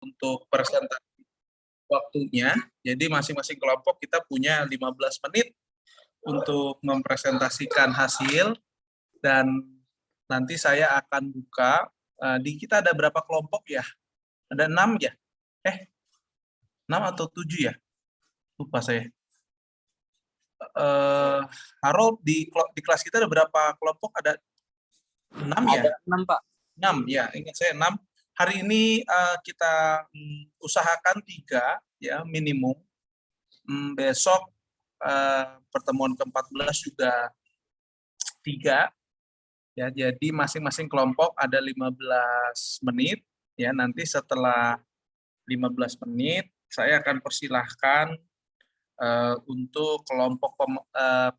untuk presentasi waktunya. Jadi masing-masing kelompok kita punya 15 menit untuk mempresentasikan hasil, dan nanti saya akan buka, di kita ada berapa kelompok ya? Ada 6 ya? 6 atau 7 ya? Lupa saya. Harold, di kelas kita ada berapa kelompok? Ada 6 ya? Ada 6, Pak. 6 ya, ingat saya 6. Hari ini kita usahakan 3 ya minimum. Besok pertemuan ke-14 juga 3 ya. Jadi masing-masing kelompok ada 15 menit ya. Nanti setelah 15 menit saya akan persilahkan untuk kelompok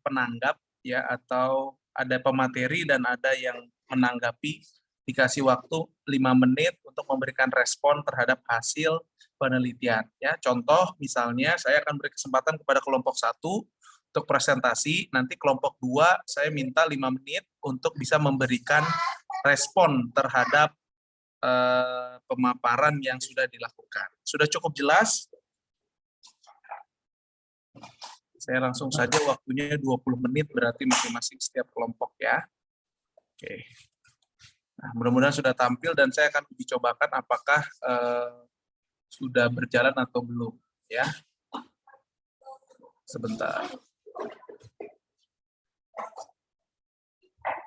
penanggap ya, atau ada pemateri dan ada yang menanggapi, dikasih waktu 5 menit untuk memberikan respon terhadap hasil penelitian ya. Contoh misalnya saya akan beri kesempatan kepada kelompok 1 untuk presentasi, nanti kelompok 2 saya minta 5 menit untuk bisa memberikan respon terhadap pemaparan yang sudah dilakukan. Sudah cukup jelas? Saya langsung saja, waktunya 20 menit berarti masing-masing setiap kelompok ya. Oke. Nah, mudah-mudahan sudah tampil dan saya akan uji cobakan apakah sudah berjalan atau belum ya. Sebentar.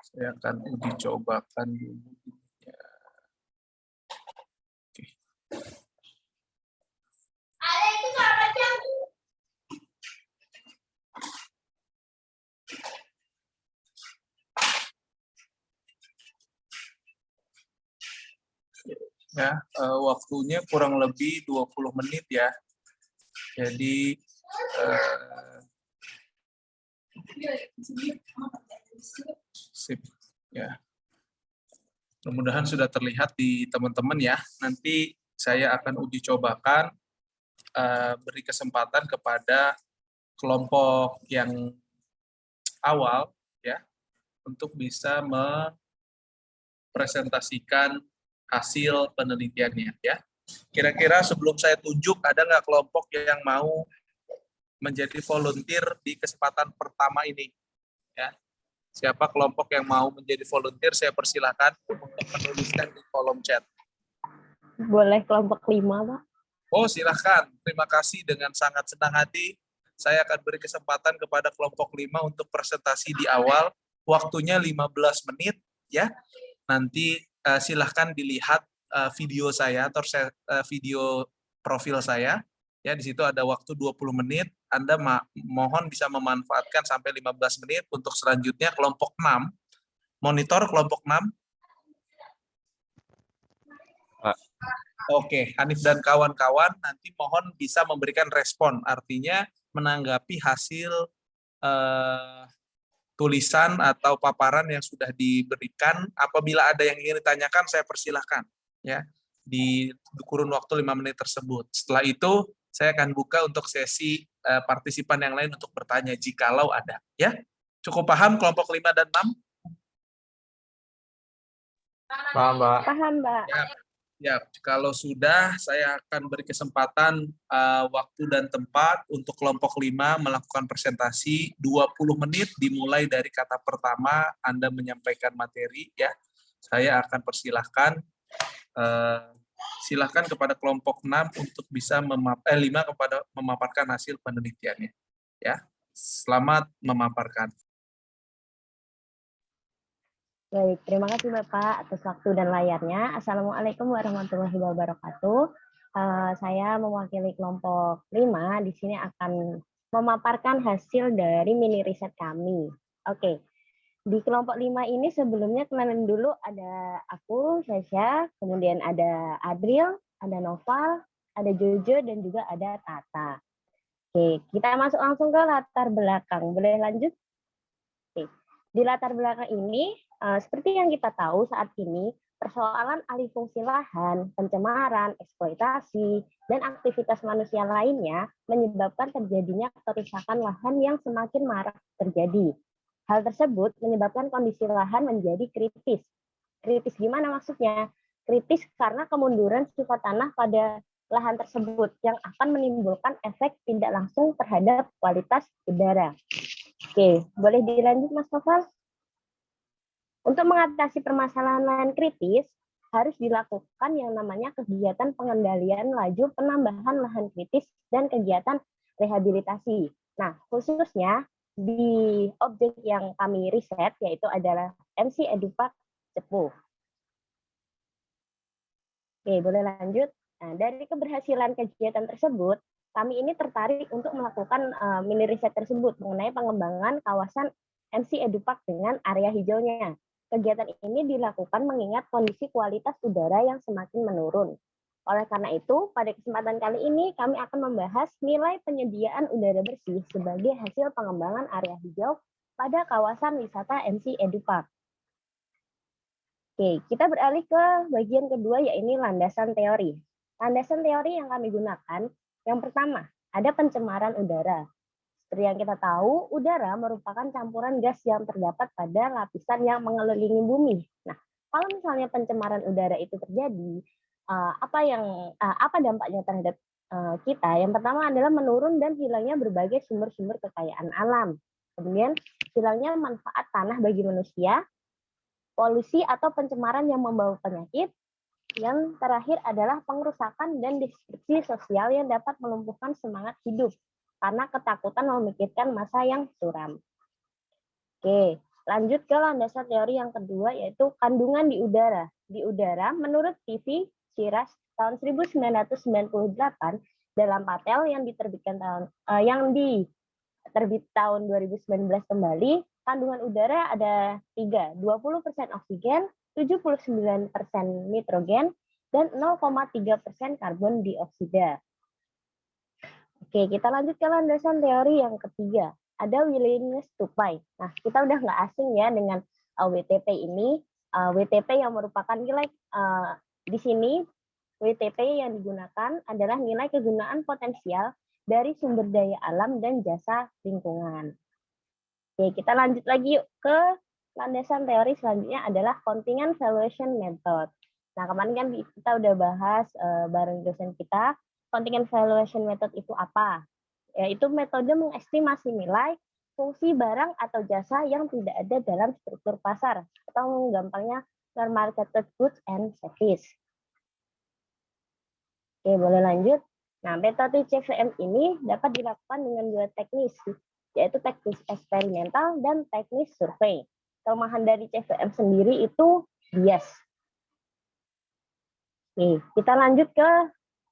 Saya akan uji cobakan dulu. Oke. Ya, waktunya kurang lebih 20 menit ya. Jadi sip ya. Mudah-mudahan sudah terlihat di teman-teman ya. Nanti saya akan uji cobakan, beri kesempatan kepada kelompok yang awal ya untuk bisa mempresentasikan hasil penelitiannya ya. Kira-kira sebelum saya tunjuk, ada nggak kelompok yang mau menjadi volunteer di kesempatan pertama ini ya? Siapa kelompok yang mau menjadi volunteer, saya persilahkan untuk menuliskan di kolom chat. Boleh kelompok 5, Pak. Oh, silahkan. Terima kasih, dengan sangat senang hati. Saya akan beri kesempatan kepada kelompok 5 untuk presentasi di awal. Waktunya 15 menit ya. Nanti silahkan dilihat video saya atau video profil saya. Ya, di situ ada waktu 20 menit. Anda mohon bisa memanfaatkan sampai 15 menit. Untuk selanjutnya kelompok 6. Monitor kelompok 6. Pak. Oke, Hanif dan kawan-kawan nanti mohon bisa memberikan respon. Artinya menanggapi hasil tulisan atau paparan yang sudah diberikan. Apabila ada yang ingin ditanyakan, saya persilahkan ya di kurun waktu 5 menit tersebut. Setelah itu saya akan buka untuk sesi partisipan yang lain untuk bertanya jikalau ada ya. Cukup paham kelompok 5 dan 6? Paham, Pak. Paham, Mbak. Ya, kalau sudah, saya akan beri kesempatan waktu dan tempat untuk kelompok 5 melakukan presentasi 20 menit dimulai dari kata pertama Anda menyampaikan materi ya. Saya akan persilahkan silahkan kepada kelompok 6 untuk bisa 5 kepada memaparkan hasil penelitiannya ya. Selamat memaparkan. Baik, terima kasih Bapak atas waktu dan layarnya. Assalamualaikum warahmatullahi wabarakatuh. Saya mewakili kelompok 5, di sini akan memaparkan hasil dari mini riset kami. Oke, di kelompok 5 ini sebelumnya kenalin dulu, ada aku, Sasha, kemudian ada Adril, ada Noval, ada Jojo, dan juga ada Tata. Oke, kita masuk langsung ke latar belakang. Boleh lanjut? Oke. Di latar belakang ini, seperti yang kita tahu saat ini, persoalan alih fungsi lahan, pencemaran, eksploitasi, dan aktivitas manusia lainnya menyebabkan terjadinya kerusakan lahan yang semakin marak terjadi. Hal tersebut menyebabkan kondisi lahan menjadi kritis. Kritis gimana maksudnya? kritis karena kemunduran sifat tanah pada lahan tersebut yang akan menimbulkan efek tidak langsung terhadap kualitas udara. Oke, boleh dilanjut Mas Noval? Untuk mengatasi permasalahan lahan kritis, harus dilakukan yang namanya kegiatan pengendalian laju penambahan lahan kritis dan kegiatan rehabilitasi. Nah, khususnya di objek yang kami riset, yaitu adalah MC Edupak Cepu. Oke, boleh lanjut. Nah, dari keberhasilan kegiatan tersebut, kami ini tertarik untuk melakukan mini riset tersebut mengenai pengembangan kawasan MC Edupak dengan area hijaunya. Kegiatan ini dilakukan mengingat kondisi kualitas udara yang semakin menurun. Oleh karena itu, pada kesempatan kali ini kami akan membahas nilai penyediaan udara bersih sebagai hasil pengembangan area hijau pada kawasan wisata MC Edupak. Oke, kita beralih ke bagian kedua, yaitu landasan teori. Landasan teori yang kami gunakan, yang pertama, ada pencemaran udara. Seperti yang kita tahu, udara merupakan campuran gas yang terdapat pada lapisan yang mengelilingi bumi. Nah, kalau misalnya pencemaran udara itu terjadi, apa dampaknya terhadap kita? Yang pertama adalah menurun dan hilangnya berbagai sumber-sumber kekayaan alam. Kemudian hilangnya manfaat tanah bagi manusia, polusi atau pencemaran yang membawa penyakit. Yang terakhir adalah pengrusakan dan destruksi sosial yang dapat melumpuhkan semangat hidup karena ketakutan memikirkan masa yang suram. Oke, lanjut ke landasan teori yang kedua, yaitu kandungan di udara. Di udara, menurut TV Shiras tahun 1998 dalam patel yang diterbitkan tahun 2019 kembali, kandungan udara ada 3, 20% oksigen, 79% nitrogen, dan 0,3% karbon dioksida. Oke, kita lanjut ke landasan teori yang ketiga. Ada willingness to pay. Nah, kita udah nggak asing ya dengan WTP ini. WTP yang merupakan nilai di sini, WTP yang digunakan adalah nilai kegunaan potensial dari sumber daya alam dan jasa lingkungan. Oke, kita lanjut lagi yuk ke landasan teori selanjutnya adalah Contingent Valuation Method. Nah, kemarin kan kita udah bahas bareng dosen kita, Contingent Valuation Method itu apa? Yaitu metode mengestimasi nilai fungsi barang atau jasa yang tidak ada dalam struktur pasar, atau gampangnya non-marketed goods and service. Oke, boleh lanjut. Nah, metode CVM ini dapat dilakukan dengan dua teknis, yaitu teknis eksperimental dan teknis survei. Kelemahan dari CVM sendiri itu bias. Oke, kita lanjut ke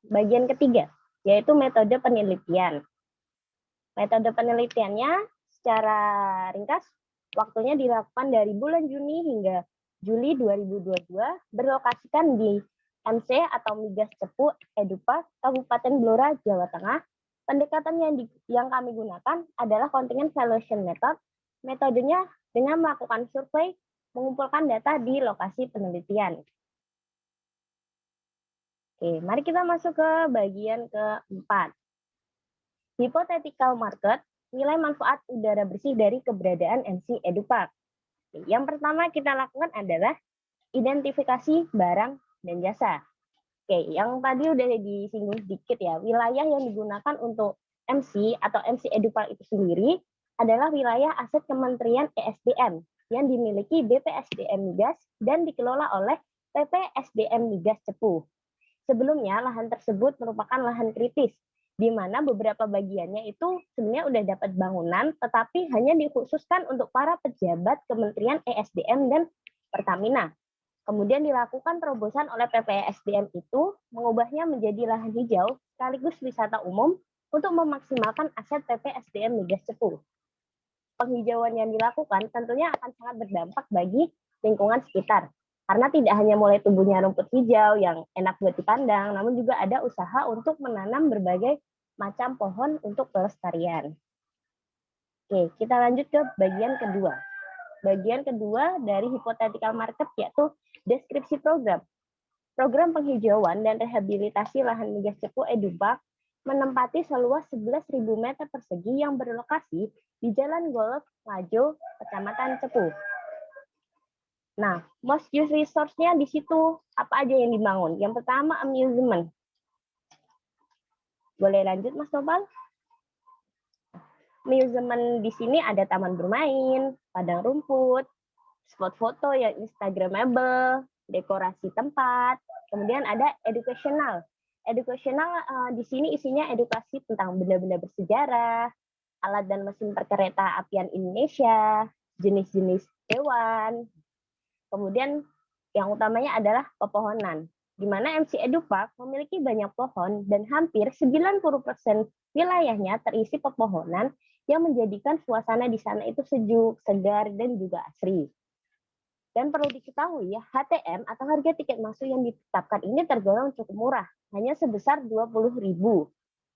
bagian ketiga, yaitu metode penelitian. Metode penelitiannya secara ringkas, waktunya dilakukan dari bulan Juni hingga Juli 2022, berlokasikan di MC atau Migas Cepu Edupak, Kabupaten Blora, Jawa Tengah. Pendekatan yang kami gunakan adalah Contingent Valuation Method. Metodenya dengan melakukan survei, mengumpulkan data di lokasi penelitian. Oke, mari kita masuk ke bagian keempat. Hypothetical market, nilai manfaat udara bersih dari keberadaan MC Edupak. Yang pertama kita lakukan adalah identifikasi barang dan jasa. Oke, yang tadi udah disinggung sedikit ya, wilayah yang digunakan untuk MC atau MC Edupak itu sendiri adalah wilayah aset Kementerian ESDM yang dimiliki BPSDM Migas dan dikelola oleh PPSDM Migas Cepu. Sebelumnya, lahan tersebut merupakan lahan kritis, di mana beberapa bagiannya itu sebenarnya udah dapat bangunan, tetapi hanya dikhususkan untuk para pejabat Kementerian ESDM dan Pertamina. Kemudian dilakukan terobosan oleh PPSDM itu, mengubahnya menjadi lahan hijau sekaligus wisata umum untuk memaksimalkan aset PPSDM Migas Cepu. Penghijauan yang dilakukan tentunya akan sangat berdampak bagi lingkungan sekitar. Karena tidak hanya mulai tumbuhnya rumput hijau yang enak buat dipandang, namun juga ada usaha untuk menanam berbagai macam pohon untuk pelestarian. Oke, kita lanjut ke bagian kedua. Bagian kedua dari hypothetical market yaitu deskripsi program. Program penghijauan dan rehabilitasi lahan Migas Cepu Edupak menempati seluas 11.000 meter persegi yang berlokasi di Jalan Golf Ngajo, Kecamatan Cepu. Nah, most used resource-nya di situ apa aja yang dibangun? Yang pertama amusement. Boleh lanjut Mas Nopal? Amusement di sini ada taman bermain, padang rumput, spot foto yang instagramable, dekorasi tempat, kemudian ada educational. Educational di sini isinya edukasi tentang benda-benda bersejarah, alat dan mesin perkereta apian Indonesia, jenis-jenis hewan, kemudian yang utamanya adalah pepohonan, di mana MC Edu Park memiliki banyak pohon dan hampir 90% wilayahnya terisi pepohonan yang menjadikan suasana di sana itu sejuk, segar, dan juga asri. Dan perlu diketahui ya, HTM atau harga tiket masuk yang ditetapkan ini tergolong cukup murah, hanya sebesar 20.000.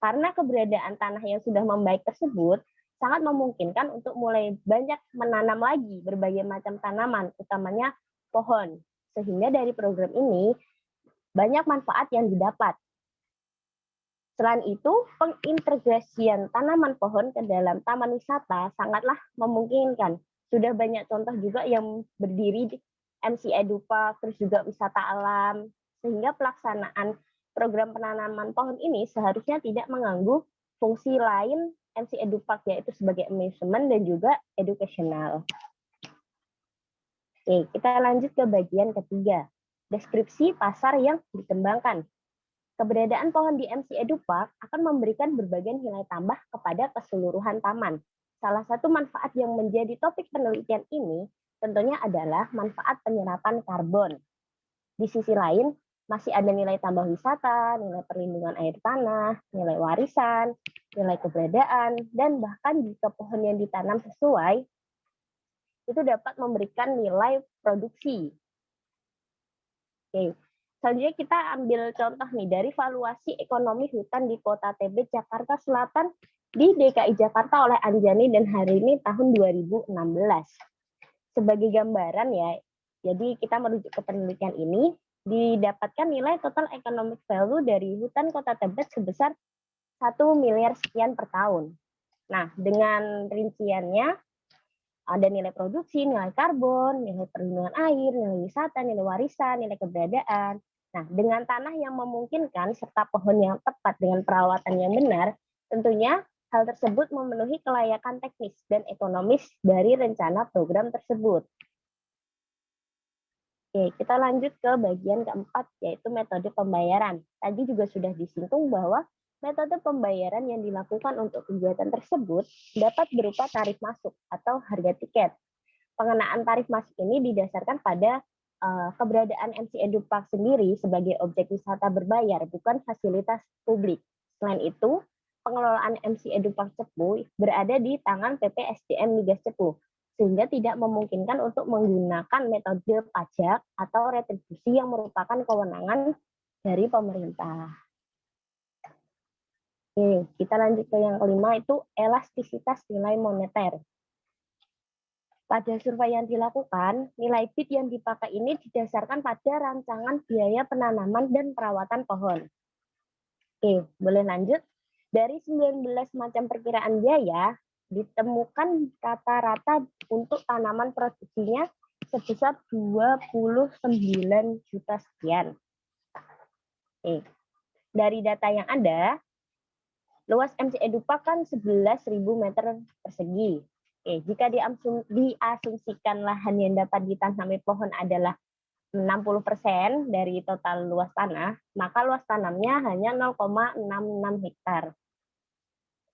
Karena keberadaan tanah yang sudah membaik tersebut sangat memungkinkan untuk mulai banyak menanam lagi berbagai macam tanaman, utamanya pohon. Sehingga dari program ini banyak manfaat yang didapat. Selain itu, pengintegrasian tanaman pohon ke dalam taman wisata sangatlah memungkinkan. Sudah banyak contoh juga yang berdiri di MC Edu Park, terus juga wisata alam, sehingga pelaksanaan program penanaman pohon ini seharusnya tidak mengganggu fungsi lain MC Edu Park, yaitu sebagai amusement dan juga educational. Oke, kita lanjut ke bagian ketiga, deskripsi pasar yang dikembangkan. Keberadaan pohon di MC Edu Park akan memberikan berbagai nilai tambah kepada keseluruhan taman. Salah satu manfaat yang menjadi topik penelitian ini tentunya adalah manfaat penyerapan karbon. Di sisi lain, masih ada nilai tambah wisata, nilai perlindungan air tanah, nilai warisan, nilai keberadaan, dan bahkan jika pohon yang ditanam sesuai, itu dapat memberikan nilai produksi. Oke. Selanjutnya kita ambil contoh nih dari valuasi ekonomi hutan di Kota TB Jakarta Selatan di DKI Jakarta oleh Anjani dan Harini tahun 2016. Sebagai gambaran ya, jadi kita merujuk ke penelitian ini, didapatkan nilai total economic value dari hutan Kota Tebet sebesar 1 miliar sekian per tahun. Nah, dengan rinciannya ada nilai produksi, nilai karbon, nilai perlindungan air, nilai wisata, nilai warisan, nilai keberadaan. Nah, dengan tanah yang memungkinkan serta pohon yang tepat dengan perawatan yang benar, tentunya hal tersebut memenuhi kelayakan teknis dan ekonomis dari rencana program tersebut. Oke, kita lanjut ke bagian keempat, yaitu metode pembayaran. Tadi juga sudah disinggung bahwa metode pembayaran yang dilakukan untuk kegiatan tersebut dapat berupa tarif masuk atau harga tiket. Pengenaan tarif masuk ini didasarkan pada keberadaan MC Edu Park sendiri sebagai objek wisata berbayar, bukan fasilitas publik. Selain itu, pengelolaan MC Edu Park Cepu berada di tangan PT SDM Migas Cepu, sehingga tidak memungkinkan untuk menggunakan metode pajak atau retribusi yang merupakan kewenangan dari pemerintah. Oke, kita lanjut ke yang kelima, itu elastisitas nilai moneter. Pada survei yang dilakukan, nilai bid yang dipakai ini didasarkan pada rancangan biaya penanaman dan perawatan pohon. Oke, boleh lanjut. Dari 19 macam perkiraan biaya, ditemukan rata-rata untuk tanaman produksinya sebesar 29 juta sekian. Oke. Dari data yang ada, luas MC Edu Park kan 11.000 meter persegi. Oke, jika diasumsikan lahan yang dapat ditanami pohon adalah 60% dari total luas tanah, maka luas tanamnya hanya 0,66 hektar.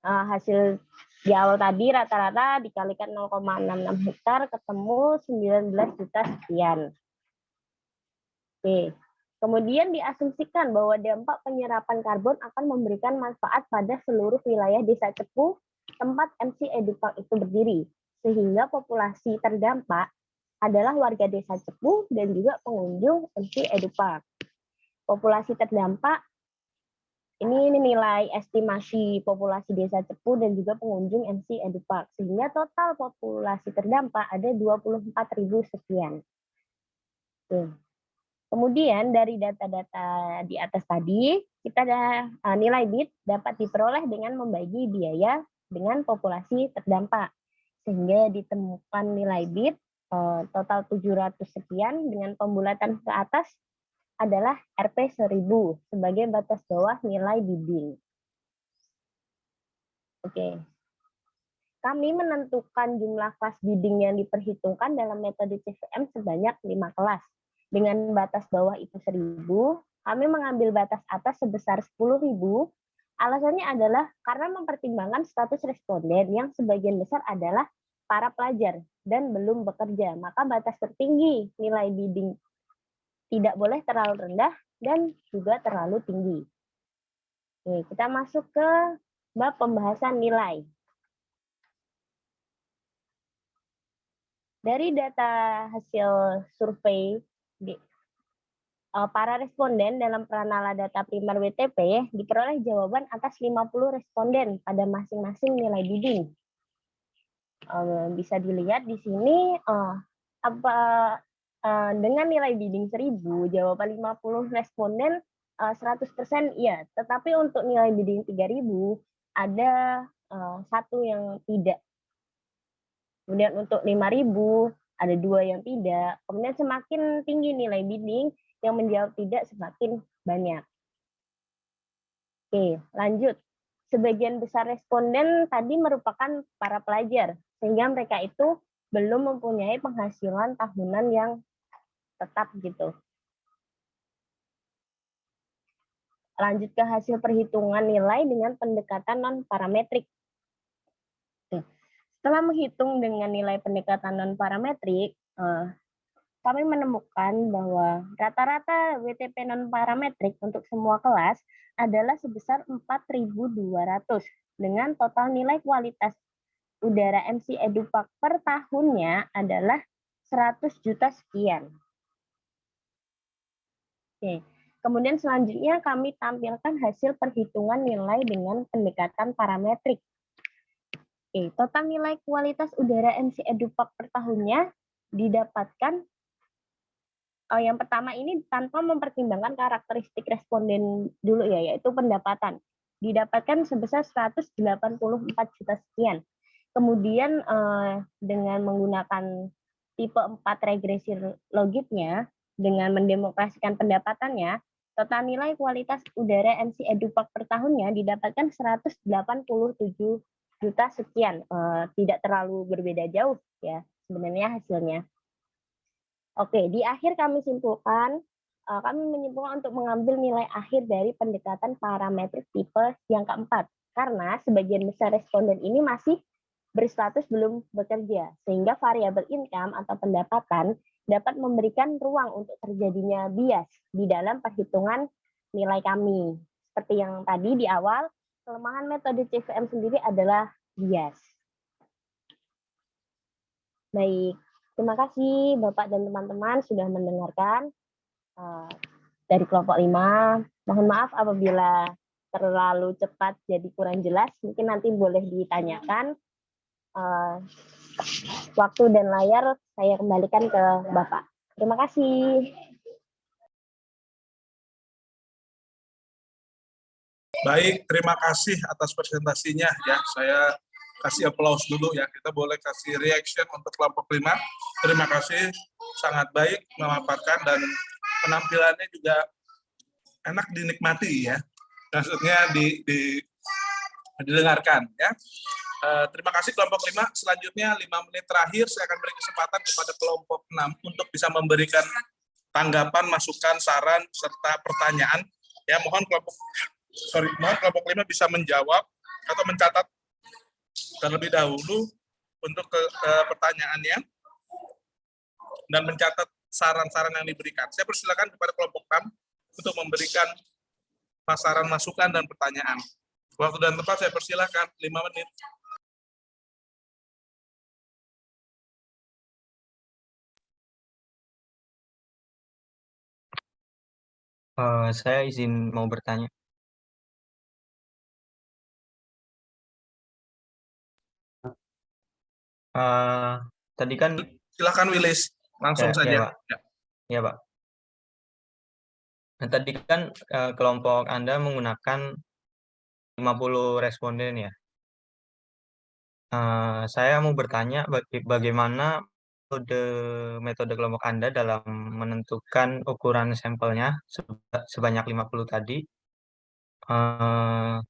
Hasil di awal tadi rata-rata dikalikan 0,66 hektar ketemu 19 juta sekian. Oke. Kemudian diasumsikan bahwa dampak penyerapan karbon akan memberikan manfaat pada seluruh wilayah Desa Cepu tempat MC Edu Park itu berdiri, sehingga populasi terdampak adalah warga Desa Cepu dan juga pengunjung MC Edu Park. Populasi terdampak ini nilai estimasi populasi Desa Cepu dan juga pengunjung MC Edu Park, sehingga total populasi terdampak ada 24.000 sekian. Kemudian dari data-data di atas tadi, kita ada nilai bid dapat diperoleh dengan membagi biaya dengan populasi terdampak. Sehingga ditemukan nilai bid total 700 sekian dengan pembulatan ke atas adalah Rp 1000 sebagai batas bawah nilai bidding. Oke. Kami menentukan jumlah kelas bidding yang diperhitungkan dalam metode CVM sebanyak 5 kelas. Dengan batas bawah itu 1000, kami mengambil batas atas sebesar 10.000. Alasannya adalah karena mempertimbangkan status responden yang sebagian besar adalah para pelajar dan belum bekerja, maka batas tertinggi nilai bidding tidak boleh terlalu rendah dan juga terlalu tinggi. Oke, kita masuk ke bab pembahasan nilai. Dari data hasil survei para responden dalam Pranala Data Primer WTP diperoleh jawaban atas 50 responden pada masing-masing nilai bidding. Bisa dilihat di sini dengan nilai bidding 1000, jawaban 50 responden 100% iya, tetapi untuk nilai bidding 3000 ada satu yang tidak. Kemudian untuk 5000 ada 2 yang tidak. Kemudian semakin tinggi nilai bidding, yang menjawab tidak semakin banyak. Oke, lanjut. Sebagian besar responden tadi merupakan para pelajar, sehingga mereka itu belum mempunyai penghasilan tahunan yang tetap gitu. Lanjut ke hasil perhitungan nilai dengan pendekatan non-parametrik. Setelah menghitung dengan nilai pendekatan non-parametrik, kami menemukan bahwa rata-rata WTP non-parametrik untuk semua kelas adalah sebesar 4.200 dengan total nilai kualitas udara MC Edupak per tahunnya adalah 100 juta sekian. Oke. Kemudian selanjutnya kami tampilkan hasil perhitungan nilai dengan pendekatan parametrik. Oke, total nilai kualitas udara MC Edupak per tahunnya didapatkan yang pertama ini tanpa mempertimbangkan karakteristik responden dulu ya, yaitu pendapatan. Didapatkan sebesar 184 juta sekian. Kemudian dengan menggunakan tipe 4 regresi logiknya, dengan mendemokrasikan pendapatannya, total nilai kualitas udara MC Edupak per tahunnya didapatkan 187 juta sekian. Tidak terlalu berbeda jauh ya sebenarnya hasilnya. Oke, di akhir kami menyimpulkan untuk mengambil nilai akhir dari pendekatan parametrik tipe yang keempat. Karena sebagian besar responden ini masih berstatus belum bekerja, sehingga variabel income atau pendapatan dapat memberikan ruang untuk terjadinya bias di dalam perhitungan nilai kami. Seperti yang tadi di awal, kelemahan metode CVM sendiri adalah bias. Baik. Terima kasih Bapak dan teman-teman sudah mendengarkan dari kelompok 5. Mohon maaf apabila terlalu cepat jadi kurang jelas. Mungkin nanti boleh ditanyakan. Waktu dan layar saya kembalikan ke Bapak. Terima kasih. Baik, terima kasih atas presentasinya ya. Saya kasih aplaus dulu ya. Kita boleh kasih reaction untuk kelompok 5. Terima kasih, sangat baik memaparkan dan penampilannya juga enak dinikmati ya. Maksudnya didengarkan ya. Terima kasih kelompok 5. Selanjutnya 5 menit terakhir saya akan beri kesempatan kepada kelompok 6 untuk bisa memberikan tanggapan, masukan, saran serta pertanyaan. Ya, mohon kelompok 5 bisa menjawab atau mencatat terlebih dahulu untuk pertanyaannya dan mencatat saran-saran yang diberikan. Saya persilakan kepada kelompok 6 untuk memberikan pasaran masukan dan pertanyaan. Waktu dan tempat saya persilakan 5 menit. Saya izin mau bertanya. Tadi kan Silakan Willis, langsung ya, saja. ya, Pak. Ya, Pak. Nah, tadi kan kelompok Anda menggunakan 50 responden ya. Saya mau bertanya bagaimana metode kelompok Anda dalam menentukan ukuran sampelnya sebanyak 50 tadi.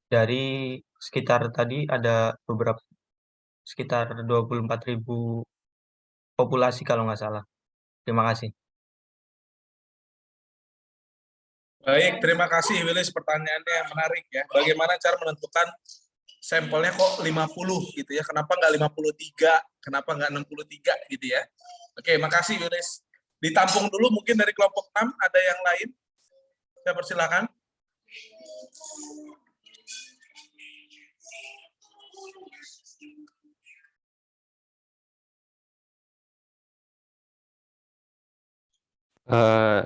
Dari sekitar tadi ada sekitar 24.000 populasi kalau nggak salah. Terima kasih. Baik, terima kasih Willis, pertanyaannya yang menarik ya. Bagaimana cara menentukan sampelnya kok 50 gitu ya? Kenapa nggak 53? Kenapa nggak 63 gitu ya? Oke, makasih Willis. Ditampung dulu mungkin dari kelompok 6, ada yang lain? Saya persilakan.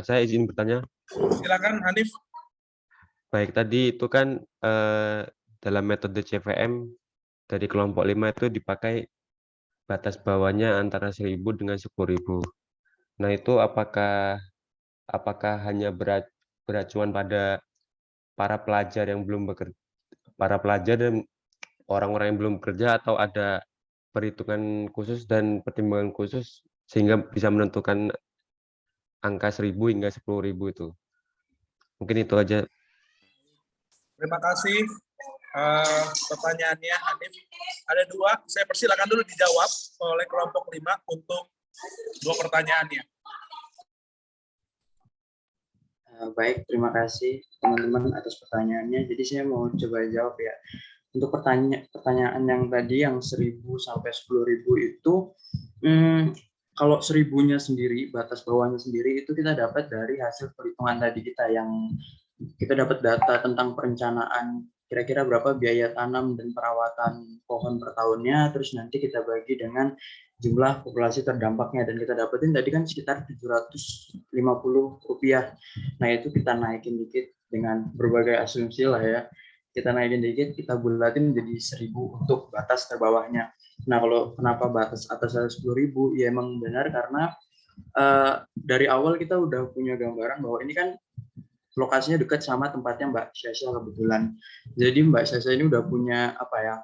Saya izin bertanya. Silakan Hanif. Baik, tadi itu kan dalam metode CVM dari kelompok 5 itu dipakai batas bawahnya antara 1.000 dengan 10.000. Nah, itu apakah hanya beracuan pada para pelajar yang belum bekerja, para pelajar dan orang-orang yang belum bekerja, atau ada perhitungan khusus dan pertimbangan khusus sehingga bisa menentukan angka 1.000 hingga 10.000 itu? Mungkin itu aja. Terima kasih pertanyaannya Hanif. Ada 2, saya persilakan dulu dijawab oleh kelompok 5 untuk 2 pertanyaannya. Baik, terima kasih teman-teman atas pertanyaannya. Jadi saya mau coba jawab ya. Untuk pertanyaan yang tadi yang 1.000 sampai 10.000 itu, kalau 1.000-nya sendiri, batas bawahnya sendiri itu kita dapat dari hasil perhitungan tadi kita, yang kita dapat data tentang perencanaan kira-kira berapa biaya tanam dan perawatan pohon per tahunnya, terus nanti kita bagi dengan jumlah populasi terdampaknya, dan kita dapetin tadi kan sekitar Rp750. Nah, itu kita naikin dikit dengan berbagai asumsi lah ya. Kita naikin dikit, kita bulatin menjadi 1.000 untuk batas terbawahnya. Nah, kalau kenapa batas atasnya 10.000? Ya emang benar karena dari awal kita udah punya gambaran bahwa ini kan lokasinya dekat sama tempatnya Mbak Syasha kebetulan. Jadi Mbak Syasha ini udah punya apa ya,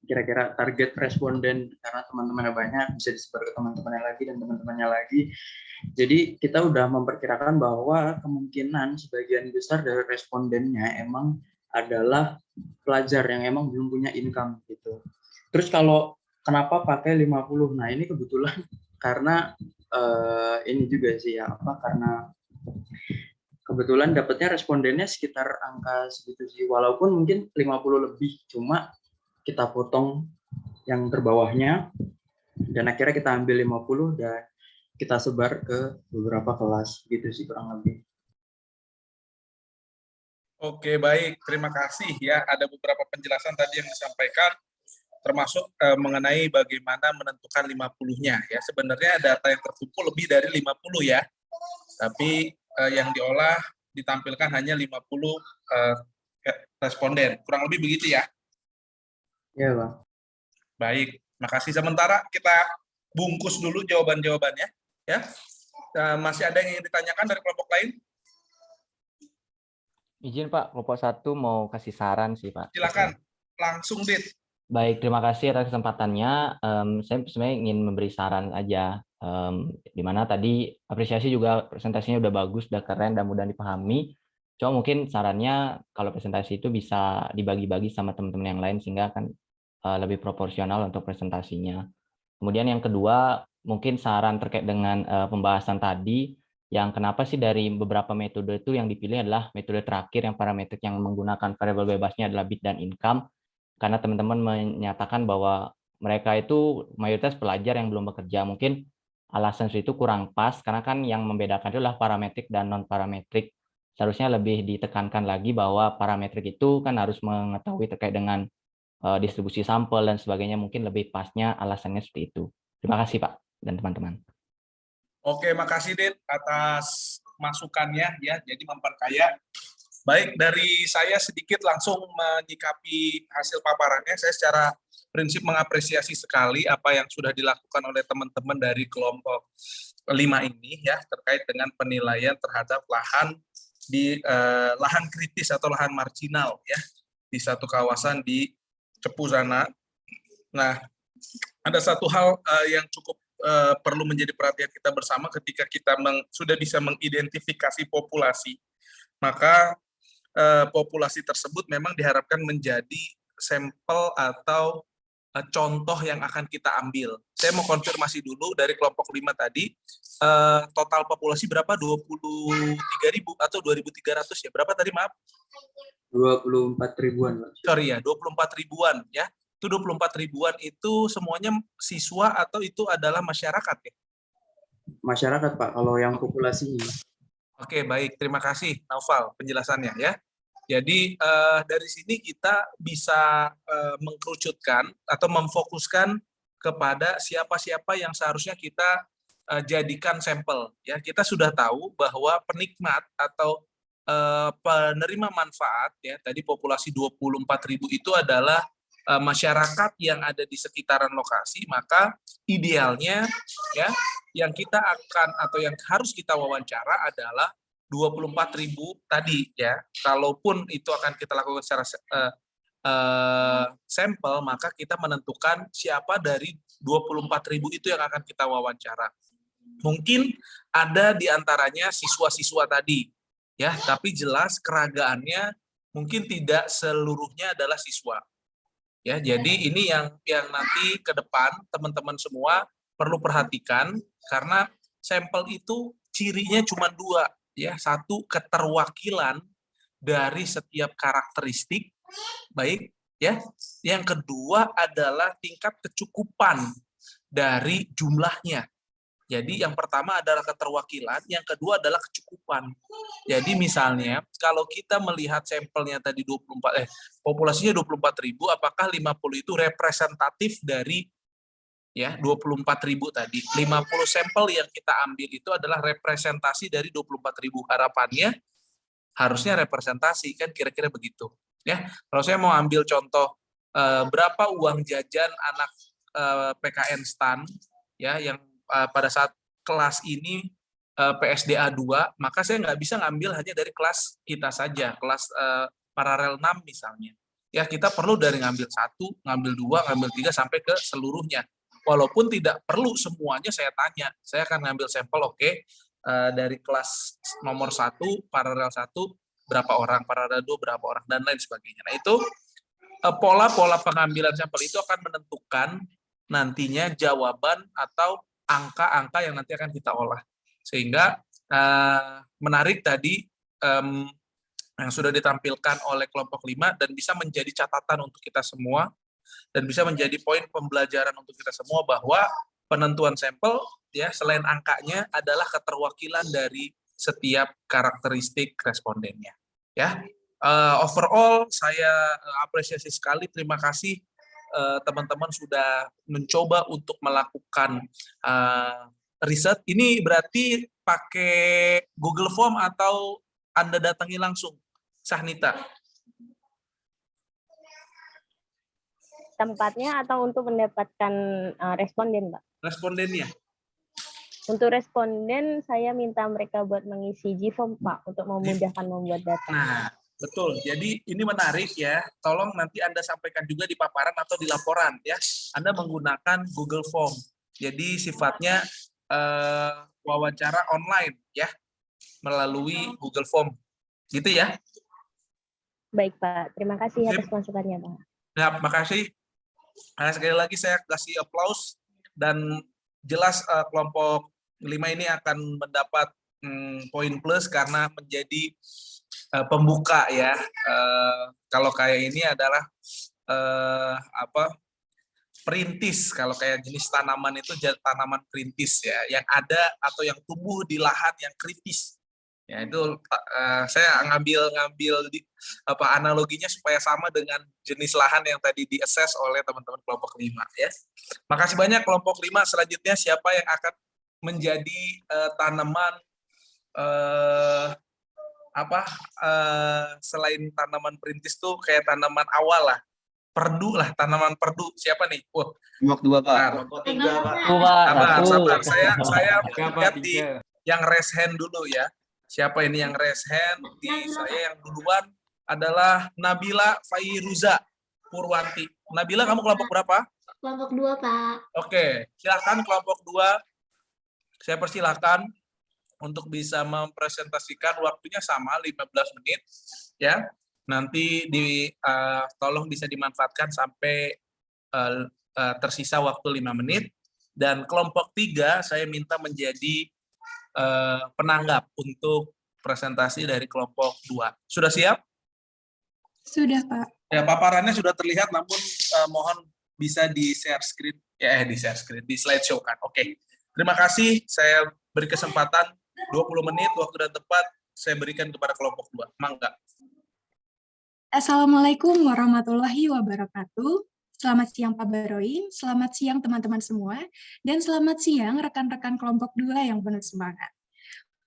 kira-kira target responden, karena teman-temannya banyak, bisa disebar ke teman-temannya lagi dan teman-temannya lagi. Jadi kita udah memperkirakan bahwa kemungkinan sebagian besar dari respondennya emang adalah pelajar yang emang belum punya income gitu. Terus kalau kenapa pakai 50? Nah, ini kebetulan karena ini juga sih ya, karena kebetulan dapatnya respondennya sekitar angka segitu sih, walaupun mungkin 50 lebih, cuma kita potong yang terbawahnya dan akhirnya kita ambil 50 dan kita sebar ke beberapa kelas gitu sih kurang lebih. Oke, baik. Terima kasih ya. Ada beberapa penjelasan tadi yang disampaikan, termasuk mengenai bagaimana menentukan 50-nya ya. Sebenarnya data yang terkumpul lebih dari 50 ya. Tapi yang diolah ditampilkan hanya 50 responden. Kurang lebih begitu ya. Iya, Bang. Baik, makasih. Sementara kita bungkus dulu jawaban-jawabannya ya. Masih ada yang ingin ditanyakan dari kelompok lain? Izin Pak, kelompok 1 mau kasih saran sih Pak. Silakan, langsung Dit. Baik, terima kasih atas kesempatannya. Saya sebenarnya ingin memberi saran aja. Di mana tadi apresiasi juga presentasinya udah bagus, udah keren, dan mudah dipahami. Cuma mungkin sarannya kalau presentasi itu bisa dibagi-bagi sama teman-teman yang lain sehingga akan lebih proporsional untuk presentasinya. Kemudian yang kedua, mungkin saran terkait dengan pembahasan tadi, yang kenapa sih dari beberapa metode itu yang dipilih adalah metode terakhir yang parametrik yang menggunakan variabel bebasnya adalah bid dan income, karena teman-teman menyatakan bahwa mereka itu mayoritas pelajar yang belum bekerja. Mungkin alasan itu kurang pas, karena kan yang membedakan adalah parametrik dan non-parametrik. Seharusnya lebih ditekankan lagi bahwa parametrik itu kan harus mengetahui terkait dengan distribusi sampel dan sebagainya. Mungkin lebih pasnya alasannya seperti itu. Terima kasih Pak dan teman-teman. Oke, makasih Dit atas masukannya ya. Jadi memperkaya. Baik, dari saya sedikit langsung menyikapi hasil paparannya. Saya secara prinsip mengapresiasi sekali apa yang sudah dilakukan oleh teman-teman dari kelompok 5 ini ya, terkait dengan penilaian terhadap lahan di lahan kritis atau lahan marginal ya di satu kawasan di Cepu sana. Nah, ada satu hal yang cukup perlu menjadi perhatian kita bersama ketika kita sudah bisa mengidentifikasi populasi, maka populasi tersebut memang diharapkan menjadi sampel atau contoh yang akan kita ambil. Saya mau konfirmasi dulu dari kelompok 5 tadi, total populasi berapa? 23.000 atau 2.300 ya? Berapa tadi, maaf? 24 ribuan. Sorry ya, 24 ribuan ya. Itu 24 ribuan itu semuanya siswa atau itu adalah masyarakat ya? Masyarakat, Pak, kalau yang populasinya. Oke, baik. Terima kasih, Naufal, penjelasannya ya. Jadi dari sini kita bisa mengkerucutkan atau memfokuskan kepada siapa-siapa yang seharusnya kita jadikan sampel. Ya, kita sudah tahu bahwa penikmat atau penerima manfaat ya tadi populasi 24.000 itu adalah masyarakat yang ada di sekitaran lokasi, maka idealnya ya yang kita akan atau yang harus kita wawancara adalah 24.000 tadi ya. Kalaupun itu akan kita lakukan secara sampel, maka kita menentukan siapa dari 24.000 itu yang akan kita wawancara. Mungkin ada di antaranya siswa-siswa tadi ya, tapi jelas keragaannya mungkin tidak seluruhnya adalah siswa. Ya, jadi ini yang nanti ke depan teman-teman semua perlu perhatikan, karena sampel itu cirinya cuma 2 ya. Satu, keterwakilan dari setiap karakteristik baik ya. Yang kedua adalah tingkat kecukupan dari jumlahnya. Jadi yang pertama adalah keterwakilan, yang kedua adalah kecukupan. Jadi misalnya kalau kita melihat sampelnya tadi populasinya 24.000, apakah 50 itu representatif dari ya 24.000 tadi? 50 sampel yang kita ambil itu adalah representasi dari 24.000. Harapannya harusnya representasi, kan kira-kira begitu. Ya, kalau saya mau ambil contoh berapa uang jajan anak PKN STAN ya yang pada saat kelas ini PSDA 2, maka saya nggak bisa ngambil hanya dari kelas kita saja, kelas paralel 6 misalnya. Ya, kita perlu dari ngambil 1, ngambil 2, ngambil 3 sampai ke seluruhnya. Walaupun tidak perlu semuanya saya tanya. Saya akan ngambil sampel, dari kelas nomor 1, paralel 1, berapa orang, paralel 2, berapa orang, dan lain sebagainya. Nah, itu pola-pola pengambilan sampel itu akan menentukan nantinya jawaban atau angka-angka yang nanti akan kita olah. Sehingga menarik tadi yang sudah ditampilkan oleh kelompok 5 dan bisa menjadi catatan untuk kita semua dan bisa menjadi poin pembelajaran untuk kita semua bahwa penentuan sampel ya selain angkanya adalah keterwakilan dari setiap karakteristik respondennya. Ya, overall saya apresiasi sekali, terima kasih teman-teman sudah mencoba untuk melakukan riset. Ini berarti pakai Google Form atau Anda datangi langsung, Sahnita? Tempatnya atau untuk mendapatkan responden, Pak? Respondennya. Untuk responden, saya minta mereka buat mengisi G-form, Pak, untuk memudahkan membuat data. Nah, betul. Jadi ini menarik ya. Tolong nanti Anda sampaikan juga di paparan atau di laporan ya. Anda menggunakan Google Form. Jadi sifatnya wawancara online ya, melalui Google Form. Gitu ya. Baik, Pak. Terima kasih atas masukannya, Pak. Ya, makasih. Sekali lagi saya kasih aplaus dan jelas kelompok 5 ini akan mendapat poin plus karena menjadi pembuka ya. Kalau kayak ini adalah perintis. Kalau kayak jenis tanaman itu tanaman perintis ya, yang ada atau yang tumbuh di lahan yang kritis. Ya itu saya ngambil analoginya supaya sama dengan jenis lahan yang tadi di-assess oleh teman-teman kelompok 5 ya. Makasih banyak kelompok 5. Selanjutnya siapa yang akan menjadi tanaman selain tanaman perintis tuh kayak tanaman awal lah. Perdu lah, tanaman perdu. Siapa nih? Kelompok 2, Pak. Kelompok 3. Sabar. Saya lihat di yang raise hand dulu ya. Siapa ini yang raise hand? Di saya yang duluan adalah Nabila Fairuza Purwanti. Nabila, kamu kelompok berapa? Kelompok 2, Pak. Oke, silakan kelompok 2. Saya persilahkan untuk bisa mempresentasikan, waktunya sama 15 menit ya. Nanti tolong bisa dimanfaatkan sampai tersisa waktu 5 menit, dan kelompok 3 saya minta menjadi penanggap untuk presentasi dari kelompok 2. Sudah siap? Sudah, Pak. Ya, paparannya sudah terlihat, namun mohon bisa di share screen, di slideshow kan. Oke. Terima kasih. Saya beri kesempatan 20 menit, waktu dan tepat saya berikan kepada kelompok 2. Mangga. Assalamualaikum warahmatullahi wabarakatuh. Selamat siang Pak Baroin, selamat siang teman-teman semua, dan selamat siang rekan-rekan kelompok 2 yang penuh semangat.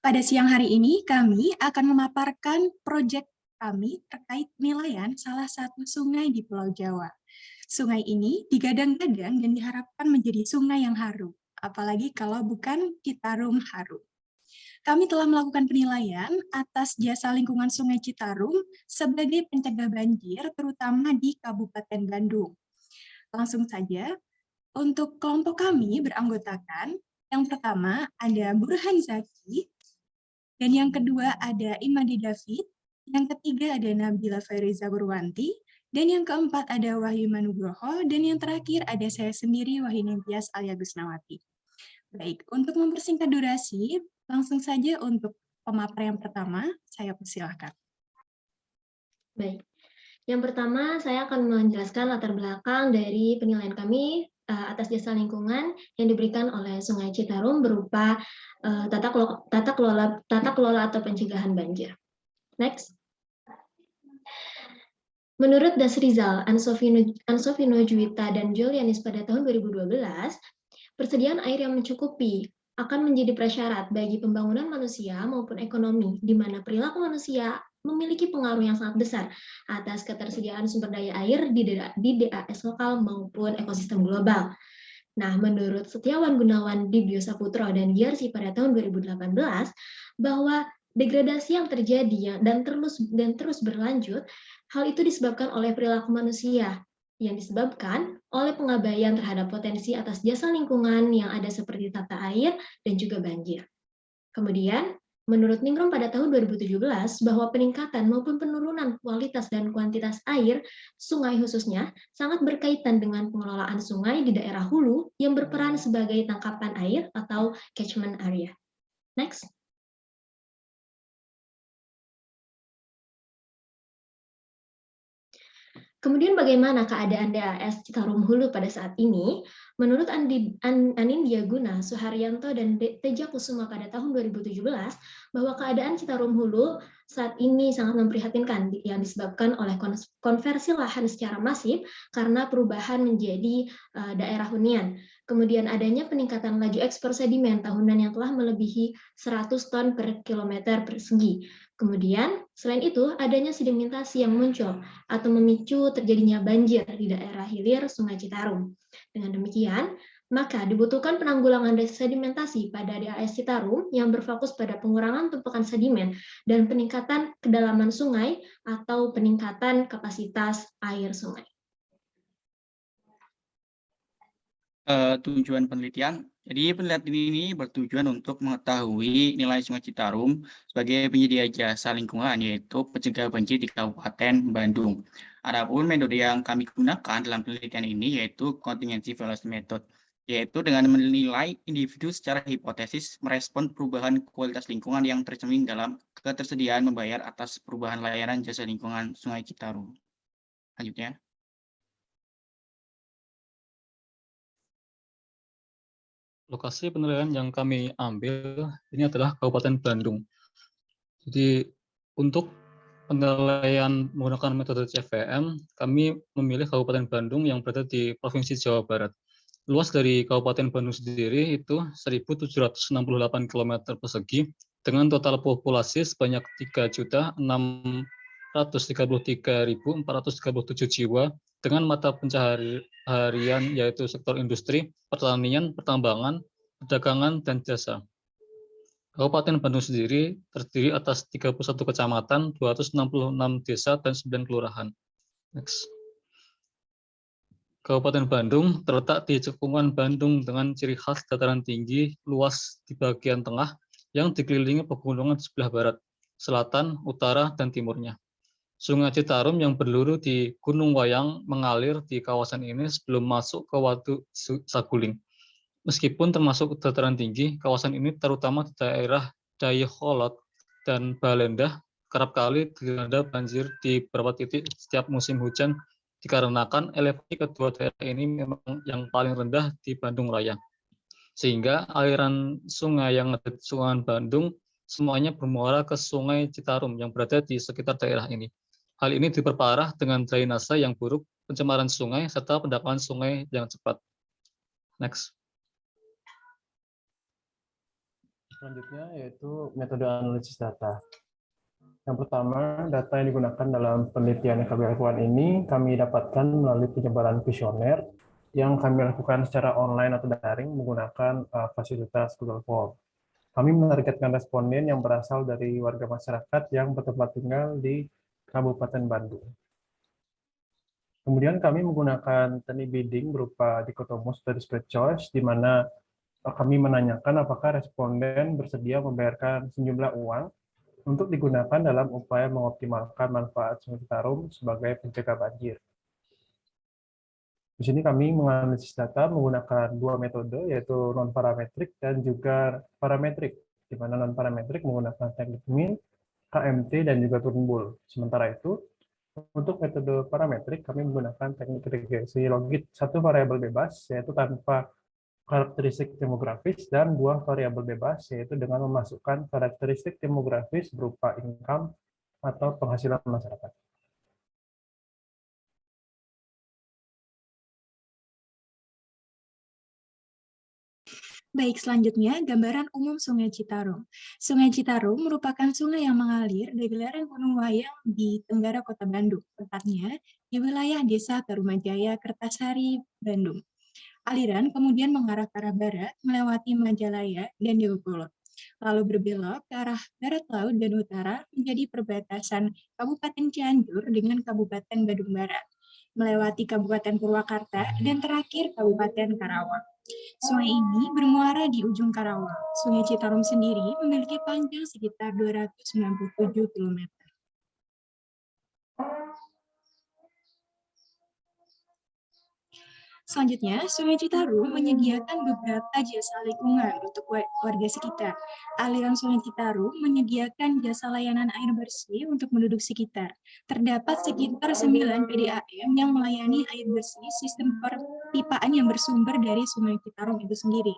Pada siang hari ini, kami akan memaparkan proyek kami terkait penilaian salah satu sungai di Pulau Jawa. Sungai ini digadang-gadang dan diharapkan menjadi sungai yang harum, apalagi kalau bukan Citarum harum. Kami telah melakukan penilaian atas jasa lingkungan Sungai Citarum sebagai pencegah banjir, terutama di Kabupaten Bandung. Langsung saja, untuk kelompok kami beranggotakan, yang pertama ada Burhan Zaki, dan yang kedua ada Imadi David, yang ketiga ada Nabila Faiza Burwanti, dan yang keempat ada Wahyu Manugroho, dan yang terakhir ada saya sendiri, Wahyu Tias Alia Gusnawati. Baik, untuk mempersingkat durasi, langsung saja untuk pemaparan yang pertama, saya persilahkan. Baik. Yang pertama, saya akan menjelaskan latar belakang dari penilaian kami atas jasa lingkungan yang diberikan oleh Sungai Citarum berupa tata kelola atau pencegahan banjir. Next. Menurut Dasrizal, Ansofino Juwita, dan Julianis pada tahun 2012, persediaan air yang mencukupi akan menjadi prasyarat bagi pembangunan manusia maupun ekonomi, di mana perilaku manusia memiliki pengaruh yang sangat besar atas ketersediaan sumber daya air di DAS lokal maupun ekosistem global. Nah, menurut Setiawan Gunawan, Dibyo Saputro, dan Giarsi pada tahun 2018, bahwa degradasi yang terjadi dan terus berlanjut, hal itu disebabkan oleh perilaku manusia, yang disebabkan oleh pengabaian terhadap potensi atas jasa lingkungan yang ada seperti tata air dan juga banjir. Kemudian, menurut Ningrum pada tahun 2017, bahwa peningkatan maupun penurunan kualitas dan kuantitas air sungai khususnya sangat berkaitan dengan pengelolaan sungai di daerah hulu yang berperan sebagai tangkapan air atau catchment area. Next. Kemudian bagaimana keadaan DAS Citarum Hulu pada saat ini? Menurut Anindya Guna, Suharyanto, dan Teja Kusuma pada tahun 2017, bahwa keadaan Citarum Hulu saat ini sangat memprihatinkan yang disebabkan oleh konversi lahan secara masif karena perubahan menjadi daerah hunian. Kemudian adanya peningkatan laju ekspor sedimen tahunan yang telah melebihi 100 ton per kilometer persegi. Kemudian, selain itu, adanya sedimentasi yang muncul atau memicu terjadinya banjir di daerah hilir Sungai Citarum. Dengan demikian, maka dibutuhkan penanggulangan sedimentasi pada DAS Citarum yang berfokus pada pengurangan tumpukan sedimen dan peningkatan kedalaman sungai atau peningkatan kapasitas air sungai. Tujuan penelitian. Jadi penelitian ini bertujuan untuk mengetahui nilai Sungai Citarum sebagai penyedia jasa lingkungan, yaitu pencegah banjir di Kabupaten Bandung. Adapun metode yang kami gunakan dalam penelitian ini yaitu contingency fallacy method, yaitu dengan menilai individu secara hipotesis merespon perubahan kualitas lingkungan yang tercermin dalam ketersediaan membayar atas perubahan layanan jasa lingkungan Sungai Citarum. Lanjutnya. Lokasi penilaian yang kami ambil ini adalah Kabupaten Bandung. Jadi untuk penilaian menggunakan metode CVM, kami memilih Kabupaten Bandung yang berada di Provinsi Jawa Barat. Luas dari Kabupaten Bandung sendiri itu 1.768 km persegi dengan total populasi sebanyak 3.633.437 jiwa dengan mata pencaharian yaitu sektor industri, pertanian, pertambangan, perdagangan, dan jasa. Kabupaten Bandung sendiri terdiri atas 31 kecamatan, 266 desa, dan 9 kelurahan. Next. Kabupaten Bandung terletak di cekungan Bandung dengan ciri khas dataran tinggi luas di bagian tengah yang dikelilingi pegunungan di sebelah barat, selatan, utara, dan timurnya. Sungai Citarum yang berluru di Gunung Wayang mengalir di kawasan ini sebelum masuk ke Waduk Saguling. Meskipun termasuk dataran tinggi, kawasan ini terutama di daerah Dayakolot dan Balendah kerap kali dilanda banjir di beberapa titik setiap musim hujan dikarenakan elevasi kedua daerah ini memang yang paling rendah di Bandung Raya. Sehingga aliran sungai yang ada di Sungai Bandung semuanya bermuara ke Sungai Citarum yang berada di sekitar daerah ini. Hal ini diperparah dengan drainase yang buruk, pencemaran sungai, serta pendangkalan sungai yang cepat. Next. Selanjutnya yaitu metode analisis data. Yang pertama, data yang digunakan dalam penelitian yang kami lakukan ini kami dapatkan melalui penyebaran kuesioner yang kami lakukan secara online atau daring menggunakan fasilitas Google Form. Kami menargetkan responden yang berasal dari warga masyarakat yang bertempat tinggal di Kabupaten Bandung. Kemudian kami menggunakan teknik bidding berupa dikotomus dari split choice, di mana kami menanyakan apakah responden bersedia membayarkan sejumlah uang untuk digunakan dalam upaya mengoptimalkan manfaat Sungai Citarum sebagai pencegah banjir. Di sini kami menganalisis data menggunakan dua metode, yaitu non-parametrik dan juga parametrik, di mana non-parametrik menggunakan teknik min, KMT, dan juga Turnbull. Sementara itu, untuk metode parametrik, kami menggunakan teknik regresi logit satu variabel bebas, yaitu tanpa karakteristik demografis, dan dua variabel bebas, yaitu dengan memasukkan karakteristik demografis berupa income atau penghasilan masyarakat. Baik, selanjutnya gambaran umum Sungai Citarum. Sungai Citarum merupakan sungai yang mengalir dari lereng Gunung Wayang di tenggara Kota Bandung, tepatnya di wilayah Desa Tarumajaya, Kertasari, Bandung. Aliran kemudian mengarah ke arah barat, melewati Majalaya dan Dayakolot, lalu berbelok ke arah barat laut dan utara menjadi perbatasan Kabupaten Cianjur dengan Kabupaten Bandung Barat, melewati Kabupaten Purwakarta, dan terakhir Kabupaten Karawang. Sungai ini bermuara di ujung Karawang. Sungai Citarum sendiri memiliki panjang sekitar 297 km. Selanjutnya, Sungai Citarum menyediakan beberapa jasa lingkungan untuk warga sekitar. Aliran Sungai Citarum menyediakan jasa layanan air bersih untuk penduduk sekitar. Terdapat sekitar 9 PDAM yang melayani air bersih sistem perpipaan yang bersumber dari Sungai Citarum itu sendiri.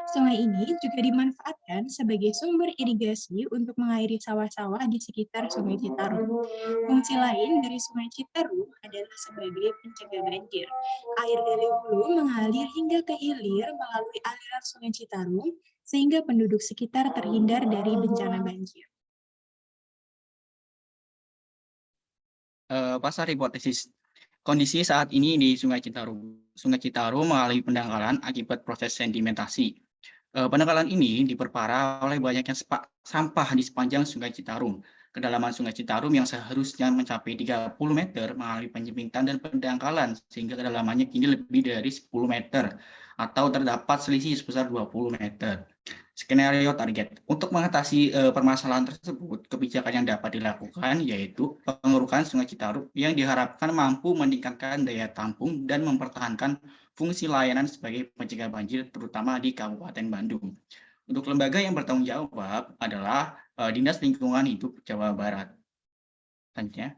Sungai ini juga dimanfaatkan sebagai sumber irigasi untuk mengairi sawah-sawah di sekitar Sungai Citarum. Fungsi lain dari Sungai Citarum adalah sebagai pencegah banjir. Air dari hulu mengalir hingga ke hilir melalui aliran Sungai Citarum, sehingga penduduk sekitar terhindar dari bencana banjir. Pasar hipotesis. Kondisi saat ini di Sungai Citarum. Sungai Citarum mengalami pendangkalan akibat proses sedimentasi. Pendangkalan ini diperparah oleh banyaknya sampah di sepanjang Sungai Citarum. Kedalaman Sungai Citarum yang seharusnya mencapai 30 meter mengalami penyempitan dan pendangkalan, sehingga kedalamannya kini lebih dari 10 meter, atau terdapat selisih sebesar 20 meter. Skenario target. Untuk mengatasi permasalahan tersebut, kebijakan yang dapat dilakukan yaitu pengerukan Sungai Citarum yang diharapkan mampu meningkatkan daya tampung dan mempertahankan fungsi layanan sebagai pencegah banjir, terutama di Kabupaten Bandung. Untuk lembaga yang bertanggung jawab adalah Dinas Lingkungan Hidup Jawa Barat. Selanjutnya.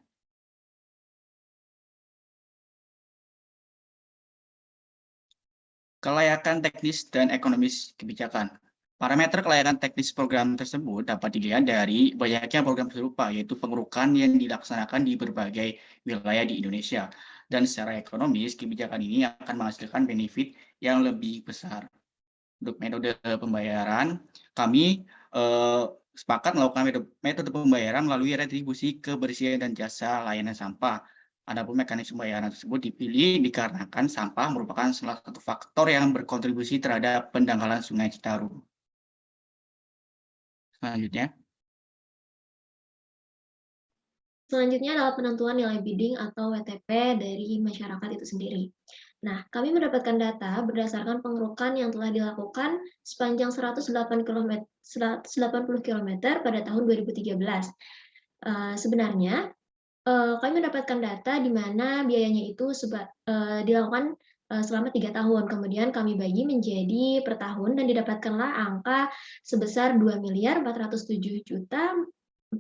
Kelayakan teknis dan ekonomis kebijakan. Parameter kelayakan teknis program tersebut dapat dilihat dari banyaknya program serupa, yaitu pengerukan yang dilaksanakan di berbagai wilayah di Indonesia. Dan secara ekonomis, kebijakan ini akan menghasilkan benefit yang lebih besar. Untuk metode pembayaran, kami sepakat melakukan metode pembayaran melalui retribusi kebersihan dan jasa layanan sampah. Adapun mekanisme pembayaran tersebut dipilih dikarenakan sampah merupakan salah satu faktor yang berkontribusi terhadap pendangkalan Sungai Citarum. Selanjutnya adalah penentuan nilai bidding atau WTP dari masyarakat itu sendiri. Nah, kami mendapatkan data berdasarkan pengerukan yang telah dilakukan sepanjang 180 km pada tahun 2013. Sebenarnya, kami mendapatkan data di mana biayanya itu dilakukan selama 3 tahun. Kemudian kami bagi menjadi per tahun dan didapatkanlah angka sebesar Rp2.407.407.407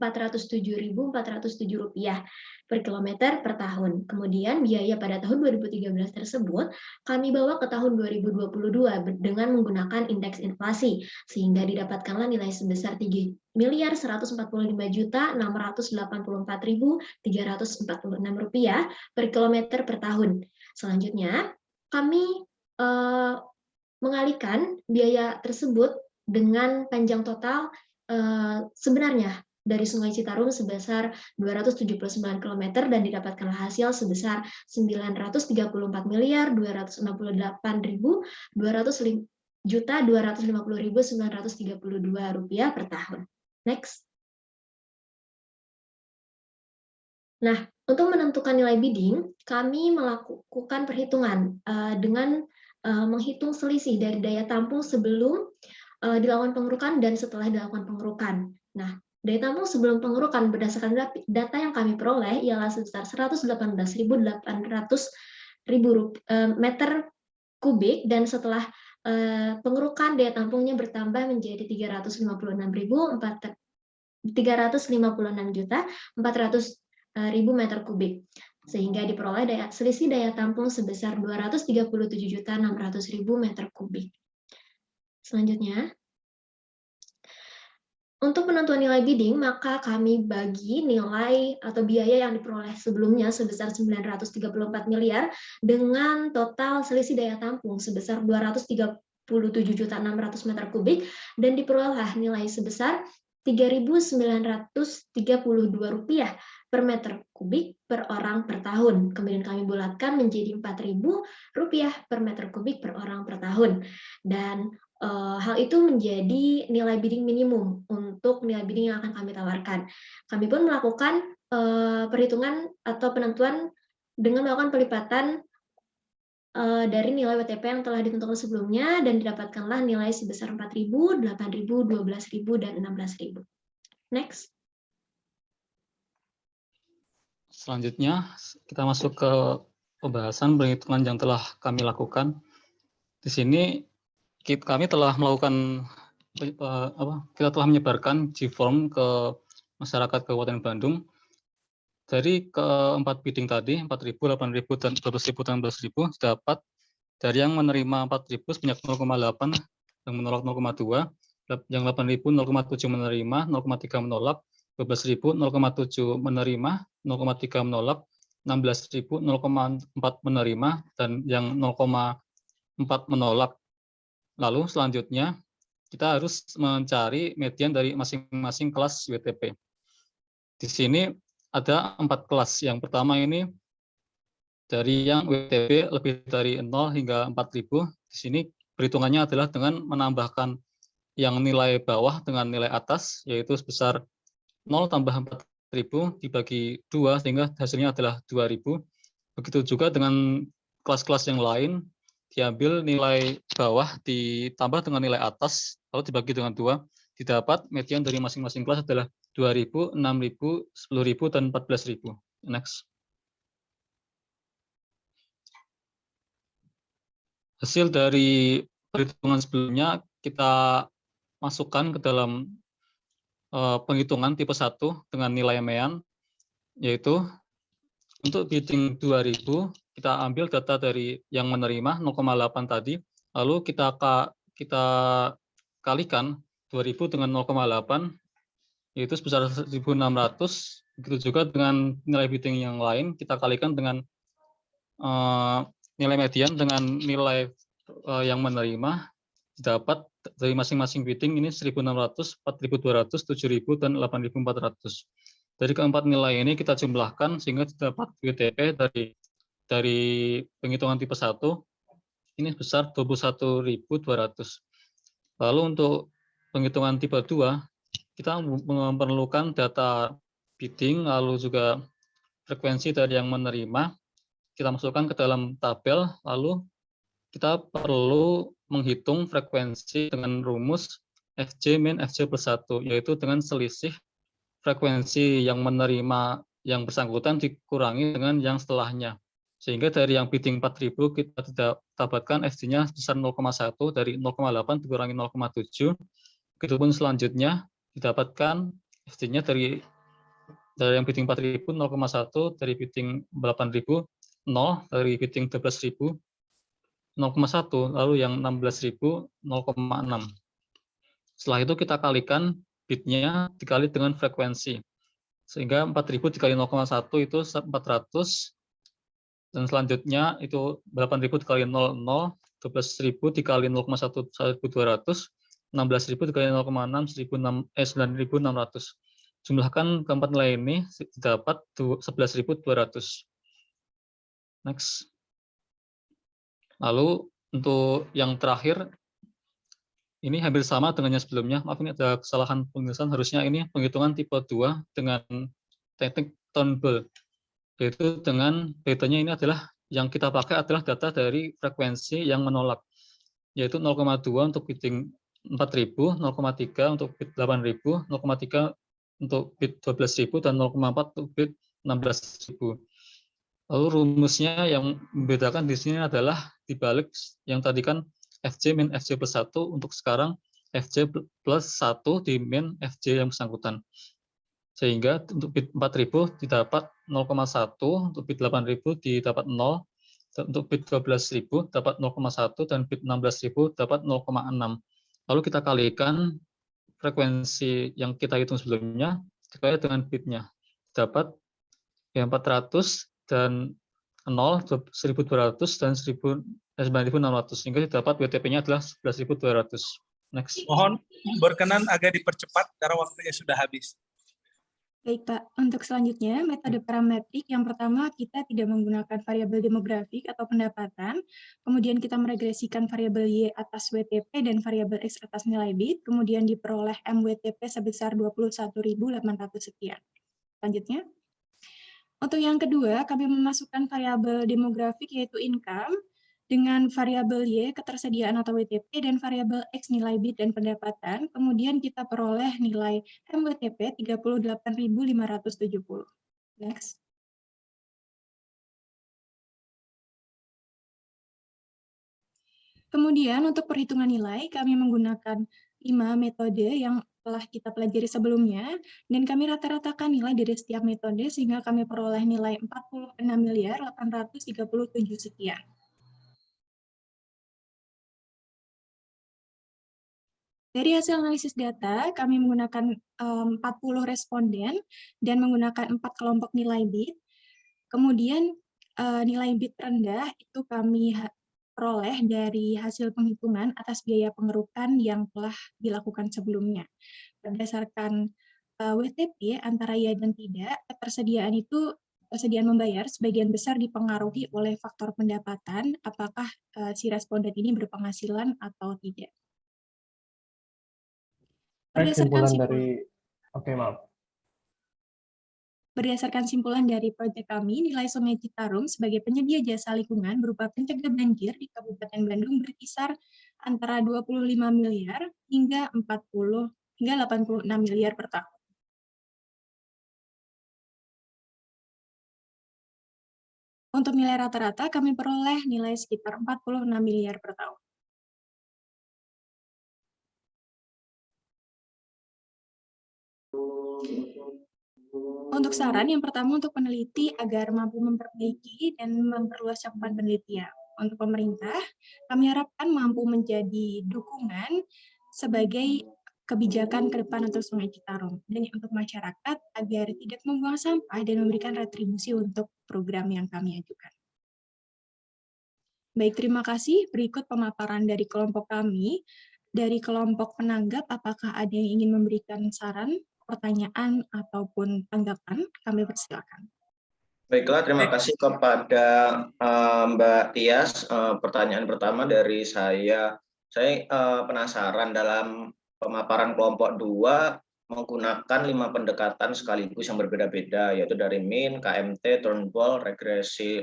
per kilometer per tahun. Kemudian biaya pada tahun 2013 tersebut kami bawa ke tahun 2022 dengan menggunakan indeks inflasi, sehingga didapatkanlah nilai sebesar Rp3.145.684.346 per kilometer per tahun. Selanjutnya, kami mengalihkan biaya tersebut dengan panjang total sebenarnya dari Sungai Citarum sebesar 279 km dan didapatkan hasil sebesar Rp934.250.932 per tahun. Next. Nah, untuk menentukan nilai bidding, kami melakukan perhitungan dengan menghitung selisih dari daya tampung sebelum dilakukan pengerukan dan setelah dilakukan pengerukan. Nah, daya tampung sebelum pengerukan berdasarkan data yang kami peroleh ialah sebesar 118.800 meter kubik dan setelah pengerukan daya tampungnya bertambah menjadi 356.400.000 meter kubik, sehingga diperoleh selisih daya tampung sebesar 237.600.000 meter kubik. Selanjutnya, untuk penentuan nilai bidding, maka kami bagi nilai atau biaya yang diperoleh sebelumnya sebesar 934 miliar dengan total selisih daya tampung sebesar 237.600 meter kubik dan diperoleh nilai sebesar Rp3.932 per meter kubik per orang per tahun. Kemudian kami bulatkan menjadi Rp4.000 per meter kubik per orang per tahun. Dan hal itu menjadi nilai bidding minimum untuk nilai bidding yang akan kami tawarkan. Kami pun melakukan perhitungan atau penentuan dengan melakukan pelipatan dari nilai WTP yang telah ditentukan sebelumnya dan didapatkanlah nilai sebesar 4.000, 8.000, 12.000, dan 16.000. Next. Selanjutnya, kita masuk ke pembahasan perhitungan yang telah kami lakukan. Di sini kami telah melakukan kita telah menyebarkan G-form ke masyarakat Kabupaten Bandung. Dari keempat bidding tadi, 4.000, 8.000, dan 12.000 dan 16.000 dapat dari yang menerima 4.000 sebanyak 0,8, yang menolak 0,2, yang 8.000 0,7 menerima, 0,3 menolak, 12.000 0,7 menerima, 0,3 menolak, 16.000 0,4 menerima, dan yang 0,4 menolak. Lalu selanjutnya kita harus mencari median dari masing-masing kelas WTP. Di sini ada 4 kelas. Yang pertama ini dari yang WTP lebih dari 0 hingga 4.000. Di sini perhitungannya adalah dengan menambahkan yang nilai bawah dengan nilai atas, yaitu sebesar 0 tambah 4.000 dibagi 2 sehingga hasilnya adalah 2.000. Begitu juga dengan kelas-kelas yang lain, diambil nilai bawah ditambah dengan nilai atas, lalu dibagi dengan 2, didapat median dari masing-masing kelas adalah 2.000, 6.000, 10.000, dan 14.000. Next. Hasil dari perhitungan sebelumnya kita masukkan ke dalam penghitungan tipe 1 dengan nilai MEAN, yaitu untuk bidding 2.000, kita ambil data dari yang menerima 0,8 tadi, lalu kita kalikan 2.000 dengan 0,8, yaitu sebesar 1.600. Begitu juga dengan nilai bidding yang lain, kita kalikan dengan nilai median dengan nilai yang menerima, dapat dari masing-masing bidding ini 1.600, 4.200, 7.000, dan 8.400. Dari keempat nilai ini kita jumlahkan sehingga dapat WTP dari penghitungan tipe 1 ini sebesar 21.200. Lalu untuk penghitungan tipe 2 kita memerlukan data bidding lalu juga frekuensi dari yang menerima. kita masukkan ke dalam tabel, lalu kita perlu menghitung frekuensi dengan rumus Fj min Fj plus 1, yaitu dengan selisih frekuensi yang menerima yang bersangkutan dikurangi dengan yang setelahnya. Sehingga dari yang bidding 4.000 kita dapatkan Fj-nya sebesar 0,1, dari 0,8 dikurangi 0,7. Begitupun selanjutnya didapatkan Fj-nya dari yang bidding 4.000 0,1, dari bidding 8.000 0, dari bidding 12.000 0,1, lalu yang 16.000 0,6. Setelah itu kita kalikan bidnya dikali dengan frekuensi. Sehingga 4.000 dikali 0,1 itu 400, dan selanjutnya itu 8.000 dikali 0,0, 12.000 dikali 0,1 1.200, 16.000 dikali 0,6 9.600. Jumlahkan keempat nilai ini dapat 11.200. Next. Lalu untuk yang terakhir, ini hampir sama dengan yang sebelumnya. Maaf, ini ada kesalahan penulisan. Harusnya ini penghitungan tipe 2 dengan teknik Turnbull. Yaitu dengan datanya ini adalah, yang kita pakai adalah data dari frekuensi yang menolak. Yaitu 0,2 untuk bidding 4.000, 0,3 untuk bid 8.000, 0,3 untuk bid 12.000, dan 0,4 untuk bid 16.000. Lalu rumusnya yang membedakan di sini adalah dibalik yang tadi kan Fj min Fj plus 1, untuk sekarang Fj plus 1 di min Fj yang bersangkutan. Sehingga untuk bid 4.000 didapat 0,1, untuk bid 8.000 didapat 0, untuk bid 12.000 dapat 0,1, dan bid 16.000 dapat 0,6. Lalu kita kalikan frekuensi yang kita hitung sebelumnya dikali dengan bidnya. Dapat 400 dan 0, 1.200 dan 9.600, sehingga didapat WTP-nya adalah 11.200. Next. Mohon berkenan agak dipercepat karena waktunya sudah habis. Baik Pak, untuk selanjutnya metode parametrik yang pertama kita tidak menggunakan variabel demografik atau pendapatan, kemudian kita meregresikan variabel Y atas WTP dan variabel X atas nilai bid, kemudian diperoleh MWTP sebesar 21.800 sekian. Selanjutnya, untuk yang kedua kami memasukkan variabel demografik yaitu income dengan variabel Y ketersediaan atau WTP dan variabel X nilai bid dan pendapatan, kemudian kita peroleh nilai MWTP 38.570. Next. Kemudian untuk perhitungan nilai kami menggunakan 5 metode yang telah kita pelajari sebelumnya, dan kami rata-ratakan nilai dari setiap metode sehingga kami peroleh nilai 46.837 sekian. Dari hasil analisis data, kami menggunakan 40 responden dan menggunakan 4 kelompok nilai bid. Kemudian nilai bid rendah itu kami peroleh dari hasil penghitungan atas biaya pengerukan yang telah dilakukan sebelumnya. Berdasarkan WTP antara ya dan tidak, ketersediaan membayar sebagian besar dipengaruhi oleh faktor pendapatan, apakah si responden ini berpenghasilan atau tidak. Berdasarkan simpulan dari proyek kami, nilai Sungai Citarum sebagai penyedia jasa lingkungan berupa pencegah banjir di Kabupaten Bandung berkisar antara 25 miliar hingga 86 miliar per tahun. Untuk nilai rata-rata kami peroleh nilai sekitar 46 miliar per tahun. Untuk saran, yang pertama untuk peneliti agar mampu memperbaiki dan memperluas cakupan penelitian. Untuk pemerintah, kami harapkan mampu menjadi dukungan sebagai kebijakan ke depan untuk Sungai Citarum. Dan untuk masyarakat, agar tidak membuang sampah dan memberikan retribusi untuk program yang kami ajukan. Baik, terima kasih. Berikut pemaparan dari kelompok kami. Dari kelompok penanggap, apakah ada yang ingin memberikan saran, pertanyaan, ataupun tanggapan? Kami persilakan. Baiklah, terima kasih kepada Mbak Tias. Pertanyaan pertama dari saya penasaran dalam pemaparan kelompok 2 menggunakan 5 pendekatan sekaligus yang berbeda-beda, yaitu dari min, KMT, Turnbull, regresi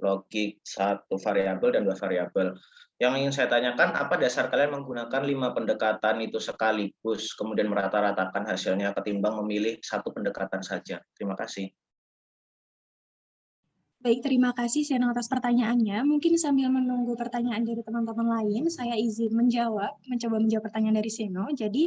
logik 1 variabel dan 2 variabel. Yang ingin saya tanyakan, apa dasar kalian menggunakan 5 pendekatan itu sekaligus, kemudian merata-ratakan hasilnya ketimbang memilih 1 pendekatan saja? Terima kasih. Baik, terima kasih Seno atas pertanyaannya. Mungkin sambil menunggu pertanyaan dari teman-teman lain, saya izin mencoba menjawab pertanyaan dari Seno. Jadi,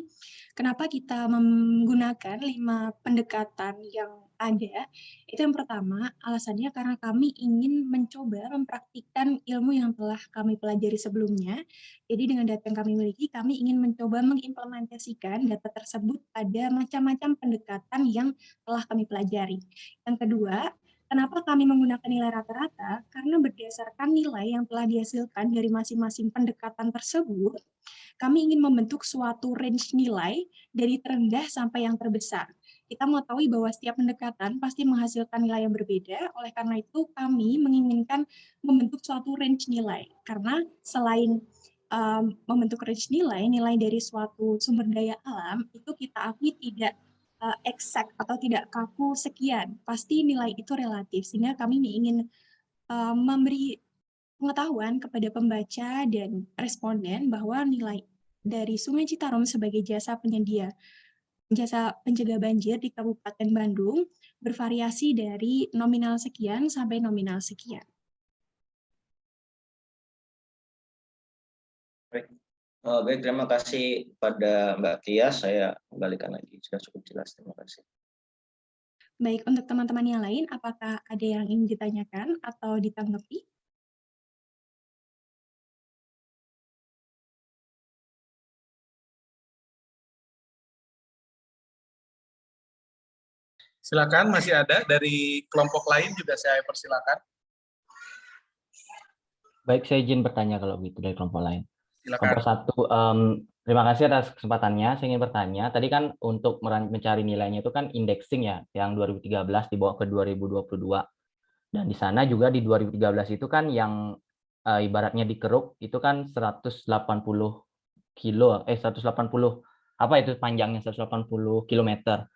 kenapa kita menggunakan 5 pendekatan yang ada? Itu yang pertama, alasannya karena kami ingin mencoba mempraktikkan ilmu yang telah kami pelajari sebelumnya. Jadi, dengan data yang kami miliki, kami ingin mencoba mengimplementasikan data tersebut pada macam-macam pendekatan yang telah kami pelajari. Yang kedua, kenapa kami menggunakan nilai rata-rata? Karena berdasarkan nilai yang telah dihasilkan dari masing-masing pendekatan tersebut, kami ingin membentuk suatu range nilai dari terendah sampai yang terbesar. Kita mengetahui bahwa setiap pendekatan pasti menghasilkan nilai yang berbeda, oleh karena itu kami menginginkan membentuk suatu range nilai. Karena selain membentuk range nilai dari suatu sumber daya alam, itu kita akui tidak exact atau tidak kaku sekian, pasti nilai itu relatif, sehingga kami ingin memberi pengetahuan kepada pembaca dan responden bahwa nilai dari Sungai Citarum sebagai jasa penjaga banjir di Kabupaten Bandung bervariasi dari nominal sekian sampai nominal sekian. Baik, terima kasih pada Mbak Tias. Saya kembalikan lagi, sudah cukup jelas. Terima kasih. Baik, untuk teman-teman yang lain, apakah ada yang ingin ditanyakan atau ditanggapi? Silakan, masih ada dari kelompok lain juga saya persilakan. Baik, saya izin bertanya kalau gitu dari kelompok lain. Silakan. Kelompok 1, terima kasih atas kesempatannya. Saya ingin bertanya, tadi kan untuk mencari nilainya itu kan indexing ya, yang 2013 dibawa ke 2022. Dan di sana juga di 2013 itu kan yang ibaratnya dikeruk itu kan 180 apa itu panjangnya 180 kilometer.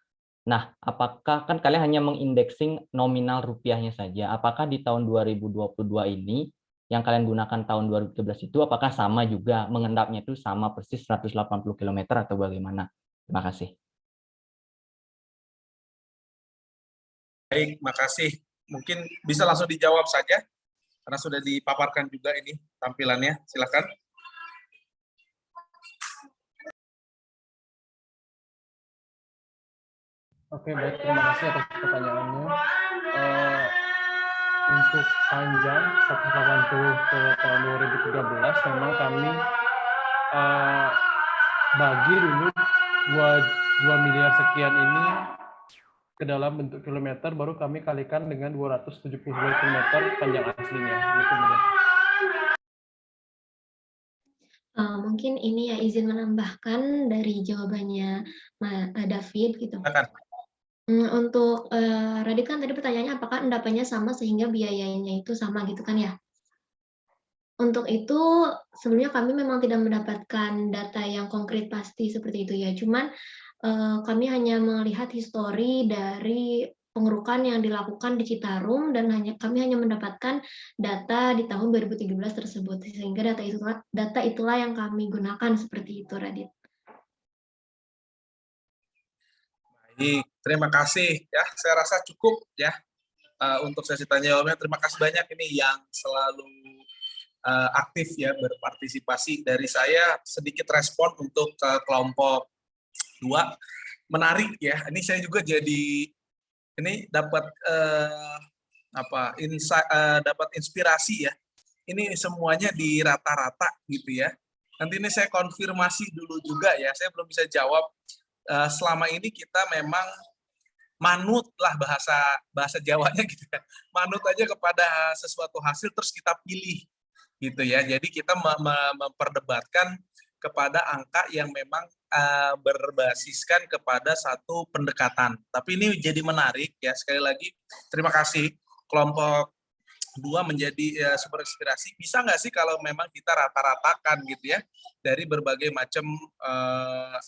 Nah, apakah kan kalian hanya mengindexing nominal rupiahnya saja? Apakah di tahun 2022 ini yang kalian gunakan tahun 2013 itu apakah sama juga mengendapnya itu sama persis 180 km atau bagaimana? Terima kasih. Baik, makasih. Mungkin bisa langsung dijawab saja karena sudah dipaparkan juga ini tampilannya. Silakan. Oke, baik. Terima kasih atas pertanyaannya. Untuk panjang 180 ke tahun 2013, memang kami bagi dulu 2 miliar sekian ini ke dalam bentuk kilometer, baru kami kalikan dengan 272 km panjang aslinya. Gitu, Mungkin ini ya izin menambahkan dari jawabannya David gitu. Untuk Radit kan tadi pertanyaannya apakah endapannya sama sehingga biayanya itu sama gitu kan ya? Untuk itu sebelumnya kami memang tidak mendapatkan data yang konkret pasti seperti itu ya. Cuman kami hanya melihat histori dari pengerukan yang dilakukan di Citarum dan kami hanya mendapatkan data di tahun 2013 tersebut, sehingga data itulah yang kami gunakan seperti itu, Radit. Baik, terima kasih ya. Saya rasa cukup ya untuk sesi tanya jawabnya. Terima kasih banyak ini yang selalu aktif ya berpartisipasi. Dari saya sedikit respon untuk kelompok 2. Menarik ya. Ini saya juga jadi ini dapat dapat inspirasi ya. Ini semuanya di rata-rata gitu ya. Nanti ini saya konfirmasi dulu juga ya. Saya belum bisa jawab. Selama ini kita memang manut lah bahasa Jawanya gitu ya. Manut aja kepada sesuatu hasil terus kita pilih gitu ya. Jadi kita memperdebatkan kepada angka yang memang berbasiskan kepada satu pendekatan. Tapi ini jadi menarik ya, sekali lagi terima kasih kelompok 2 menjadi sumber inspirasi. Bisa nggak sih kalau memang kita rata-ratakan gitu ya dari berbagai macam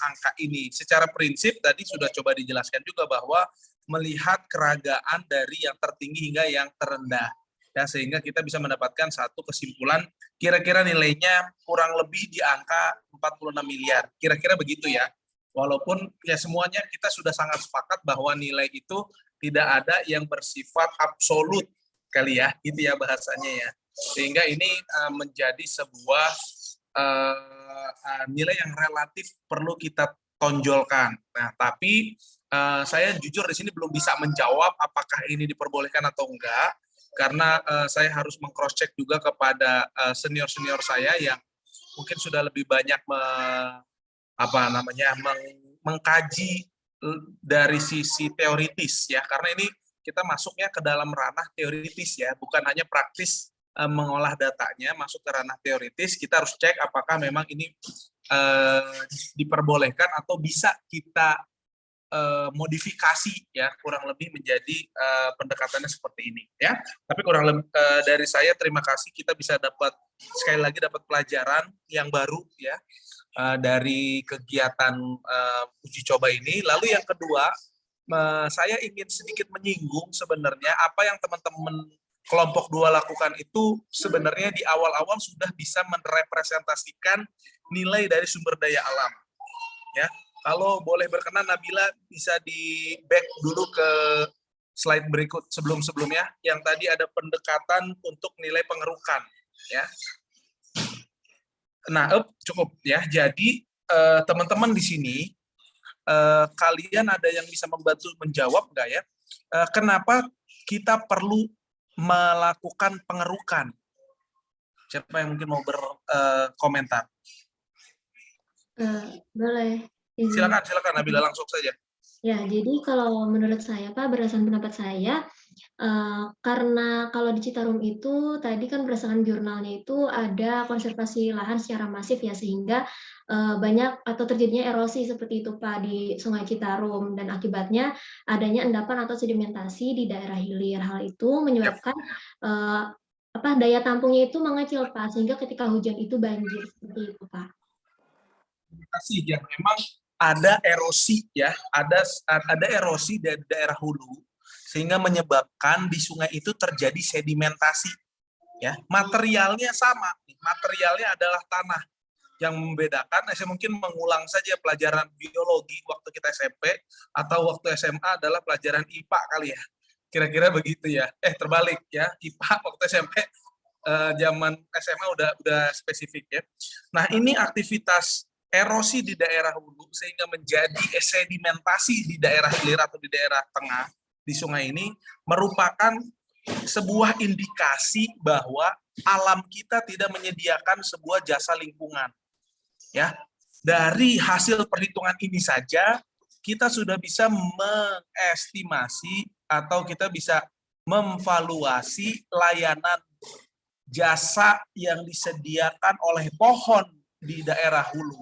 angka ini. Secara prinsip tadi sudah coba dijelaskan juga bahwa melihat keragaan dari yang tertinggi hingga yang terendah. ya, sehingga kita bisa mendapatkan satu kesimpulan kira-kira nilainya kurang lebih di angka 46 miliar. Kira-kira begitu ya. Walaupun ya semuanya kita sudah sangat sepakat bahwa nilai itu tidak ada yang bersifat absolut kali ya, gitu ya bahasanya ya. Sehingga ini menjadi sebuah nilai yang relatif perlu kita tonjolkan. Nah, tapi saya jujur di sini belum bisa menjawab apakah ini diperbolehkan atau enggak, karena saya harus meng-cross check juga kepada senior-senior saya yang mungkin sudah lebih banyak mengkaji dari sisi teoritis ya, karena ini kita masuknya ke dalam ranah teoritis ya, bukan hanya praktis mengolah datanya, masuk ke ranah teoritis. Kita harus cek apakah memang ini diperbolehkan atau bisa kita modifikasi ya, kurang lebih menjadi pendekatannya seperti ini ya. Tapi kurang lebih dari saya terima kasih, kita bisa dapat sekali lagi dapat pelajaran yang baru ya dari kegiatan uji coba ini. Lalu yang kedua, saya ingin sedikit menyinggung sebenarnya apa yang teman-teman kelompok 2 lakukan itu sebenarnya di awal-awal sudah bisa merepresentasikan nilai dari sumber daya alam ya. Kalau boleh berkenan Nabila bisa di back dulu ke slide berikut sebelum-sebelumnya yang tadi ada pendekatan untuk nilai pengerukan ya. Nah, cukup ya. Jadi teman-teman di sini kalian ada yang bisa membantu menjawab nggak ya? Kenapa kita perlu melakukan pengerukan? Siapa yang mungkin mau berkomentar? Boleh. Silakan Nabila, langsung saja. Ya, jadi kalau menurut saya Pak, berdasarkan pendapat saya, karena kalau di Citarum itu tadi kan berdasarkan jurnalnya itu ada konservasi lahan secara masif ya, sehingga banyak atau terjadinya erosi seperti itu Pak di Sungai Citarum, dan akibatnya adanya endapan atau sedimentasi di daerah hilir. Hal itu menyebabkan daya tampungnya itu mengecil Pak, sehingga ketika hujan itu banjir seperti itu Pak. Terima kasih ya, memang ada erosi ya, ada erosi dari daerah hulu sehingga menyebabkan di sungai itu terjadi sedimentasi ya. Materialnya sama, materialnya adalah tanah. Yang membedakan, saya mungkin mengulang saja pelajaran biologi waktu kita SMP atau waktu SMA adalah pelajaran IPA kali ya. Kira-kira begitu ya. Terbalik ya, IPA waktu SMP zaman SMA udah spesifik ya. Nah, ini aktivitas erosi di daerah hulu sehingga menjadi sedimentasi di daerah hilir atau di daerah tengah di sungai ini merupakan sebuah indikasi bahwa alam kita tidak menyediakan sebuah jasa lingkungan. Ya, dari hasil perhitungan ini saja kita sudah bisa mengestimasi atau kita bisa memvaluasi layanan jasa yang disediakan oleh pohon di daerah hulu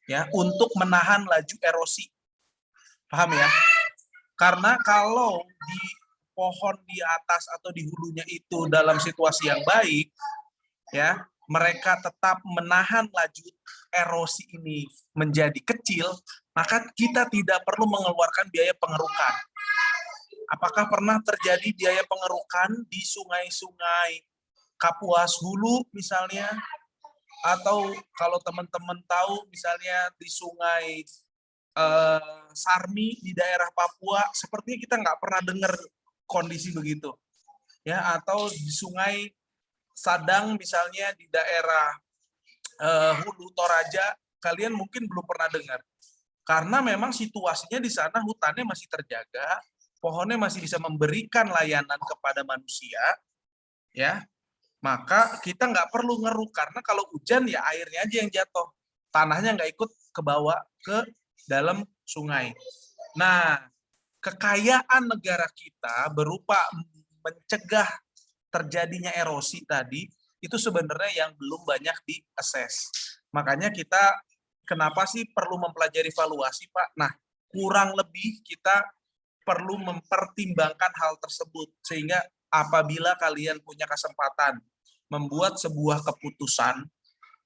ya untuk menahan laju erosi. Paham ya? Karena kalau di pohon di atas atau di hulunya itu dalam situasi yang baik ya, mereka tetap menahan laju erosi ini menjadi kecil, maka kita tidak perlu mengeluarkan biaya pengerukan. Apakah pernah terjadi biaya pengerukan di sungai-sungai Kapuas Hulu misalnya? Atau kalau teman-teman tahu misalnya di sungai Sarmi di daerah Papua, sepertinya kita nggak pernah dengar kondisi begitu. Ya, atau di sungai Sadang misalnya di daerah Hulu Toraja, kalian mungkin belum pernah dengar. Karena memang situasinya di sana hutannya masih terjaga, pohonnya masih bisa memberikan layanan kepada manusia, ya. Maka kita nggak perlu ngeruk, karena kalau hujan ya airnya aja yang jatuh, tanahnya nggak ikut ke bawah ke dalam sungai. Nah, kekayaan negara kita berupa mencegah terjadinya erosi tadi itu sebenarnya yang belum banyak diakses. Makanya kita kenapa sih perlu mempelajari valuasi, Pak? Nah, kurang lebih kita perlu mempertimbangkan hal tersebut sehingga apabila kalian punya kesempatan membuat sebuah keputusan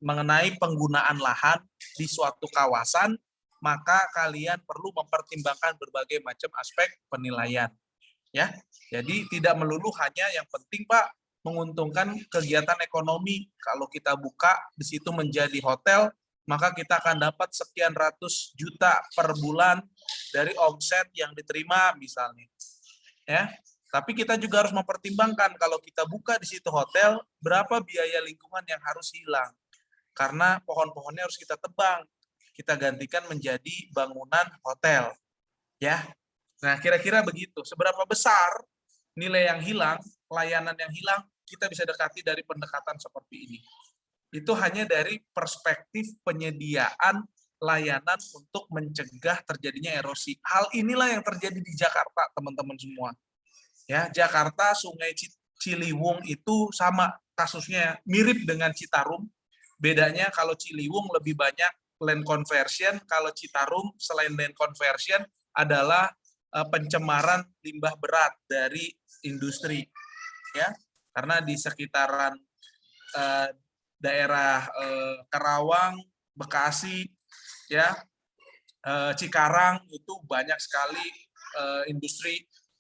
mengenai penggunaan lahan di suatu kawasan, maka kalian perlu mempertimbangkan berbagai macam aspek penilaian. Ya, jadi tidak melulu hanya yang penting Pak menguntungkan kegiatan ekonomi. Kalau kita buka di situ menjadi hotel, maka kita akan dapat sekian ratus juta per bulan dari omset yang diterima misalnya. Ya, tapi kita juga harus mempertimbangkan kalau kita buka di situ hotel, berapa biaya lingkungan yang harus hilang. Karena pohon-pohonnya harus kita tebang, kita gantikan menjadi bangunan hotel. Ya, nah kira-kira begitu. Seberapa besar nilai yang hilang, layanan yang hilang, kita bisa dekati dari pendekatan seperti ini. Itu hanya dari perspektif penyediaan layanan untuk mencegah terjadinya erosi. Hal inilah yang terjadi di Jakarta, teman-teman semua. Ya, Jakarta, Sungai Ciliwung itu sama kasusnya, mirip dengan Citarum. Bedanya kalau Ciliwung lebih banyak land conversion, kalau Citarum selain land conversion adalah pencemaran limbah berat dari industri, ya, karena di sekitaran daerah Karawang, Bekasi, ya, Cikarang itu banyak sekali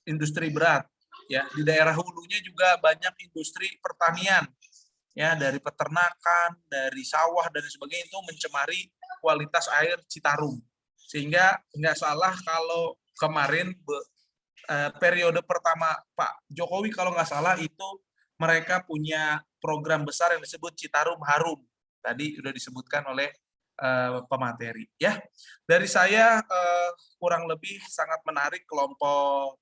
industri berat, ya. Di daerah hulunya juga banyak industri pertanian, ya, dari peternakan, dari sawah dan sebagainya, itu mencemari kualitas air Citarum. Sehingga nggak salah kalau kemarin periode pertama Pak Jokowi kalau nggak salah itu mereka punya program besar yang disebut Citarum Harum. Tadi sudah disebutkan oleh pemateri. Ya, dari saya kurang lebih sangat menarik kelompok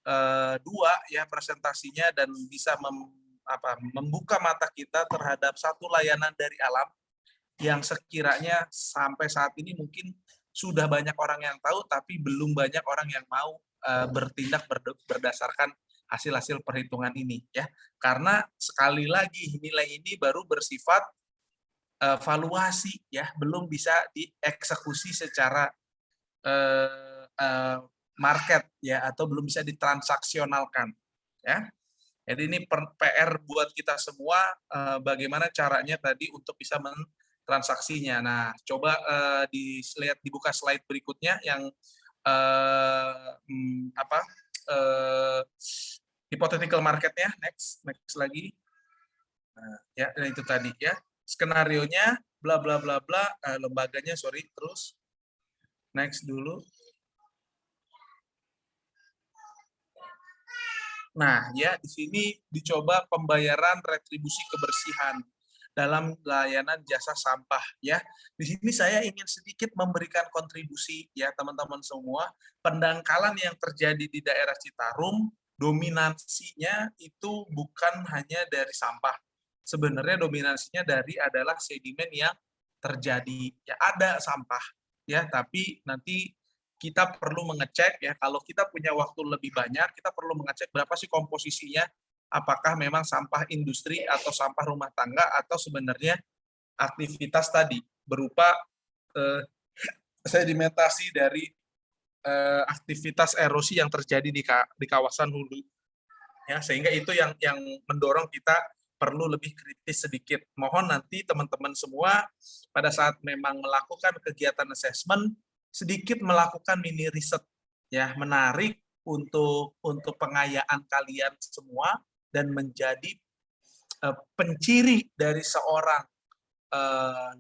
2 ya presentasinya, dan bisa membuka mata kita terhadap satu layanan dari alam yang sekiranya sampai saat ini mungkin sudah banyak orang yang tahu, tapi belum banyak orang yang mau bertindak berdasarkan hasil-hasil perhitungan ini, ya. Karena sekali lagi nilai ini baru bersifat valuasi, ya, belum bisa dieksekusi secara market, ya, atau belum bisa ditransaksionalkan, ya. Jadi ini PR buat kita semua, bagaimana caranya tadi untuk bisa mentransaksinya. Nah, coba dibuka slide berikutnya yang hypothetical marketnya, next lagi. Nah, ya, itu tadi ya, skenarionya, bla bla bla bla, lembaganya, sorry, terus next dulu. Nah, ya, di sini dicoba pembayaran retribusi kebersihan dalam layanan jasa sampah, ya. Di sini saya ingin sedikit memberikan kontribusi, ya, teman-teman semua. Pendangkalan yang terjadi di daerah Citarum, dominansinya itu bukan hanya dari sampah. Sebenarnya dominansinya adalah sedimen yang terjadi. Ya, ada sampah, ya, tapi nanti kita perlu mengecek, ya, kalau kita punya waktu lebih banyak, kita perlu mengecek berapa sih komposisinya, apakah memang sampah industri atau sampah rumah tangga, atau sebenarnya aktivitas tadi berupa sedimentasi dari aktivitas erosi yang terjadi di kawasan hulu, ya, sehingga itu yang mendorong kita perlu lebih kritis sedikit. Mohon nanti teman-teman semua pada saat memang melakukan kegiatan assessment sedikit melakukan mini riset, ya, menarik untuk pengayaan kalian semua dan menjadi penciri dari seorang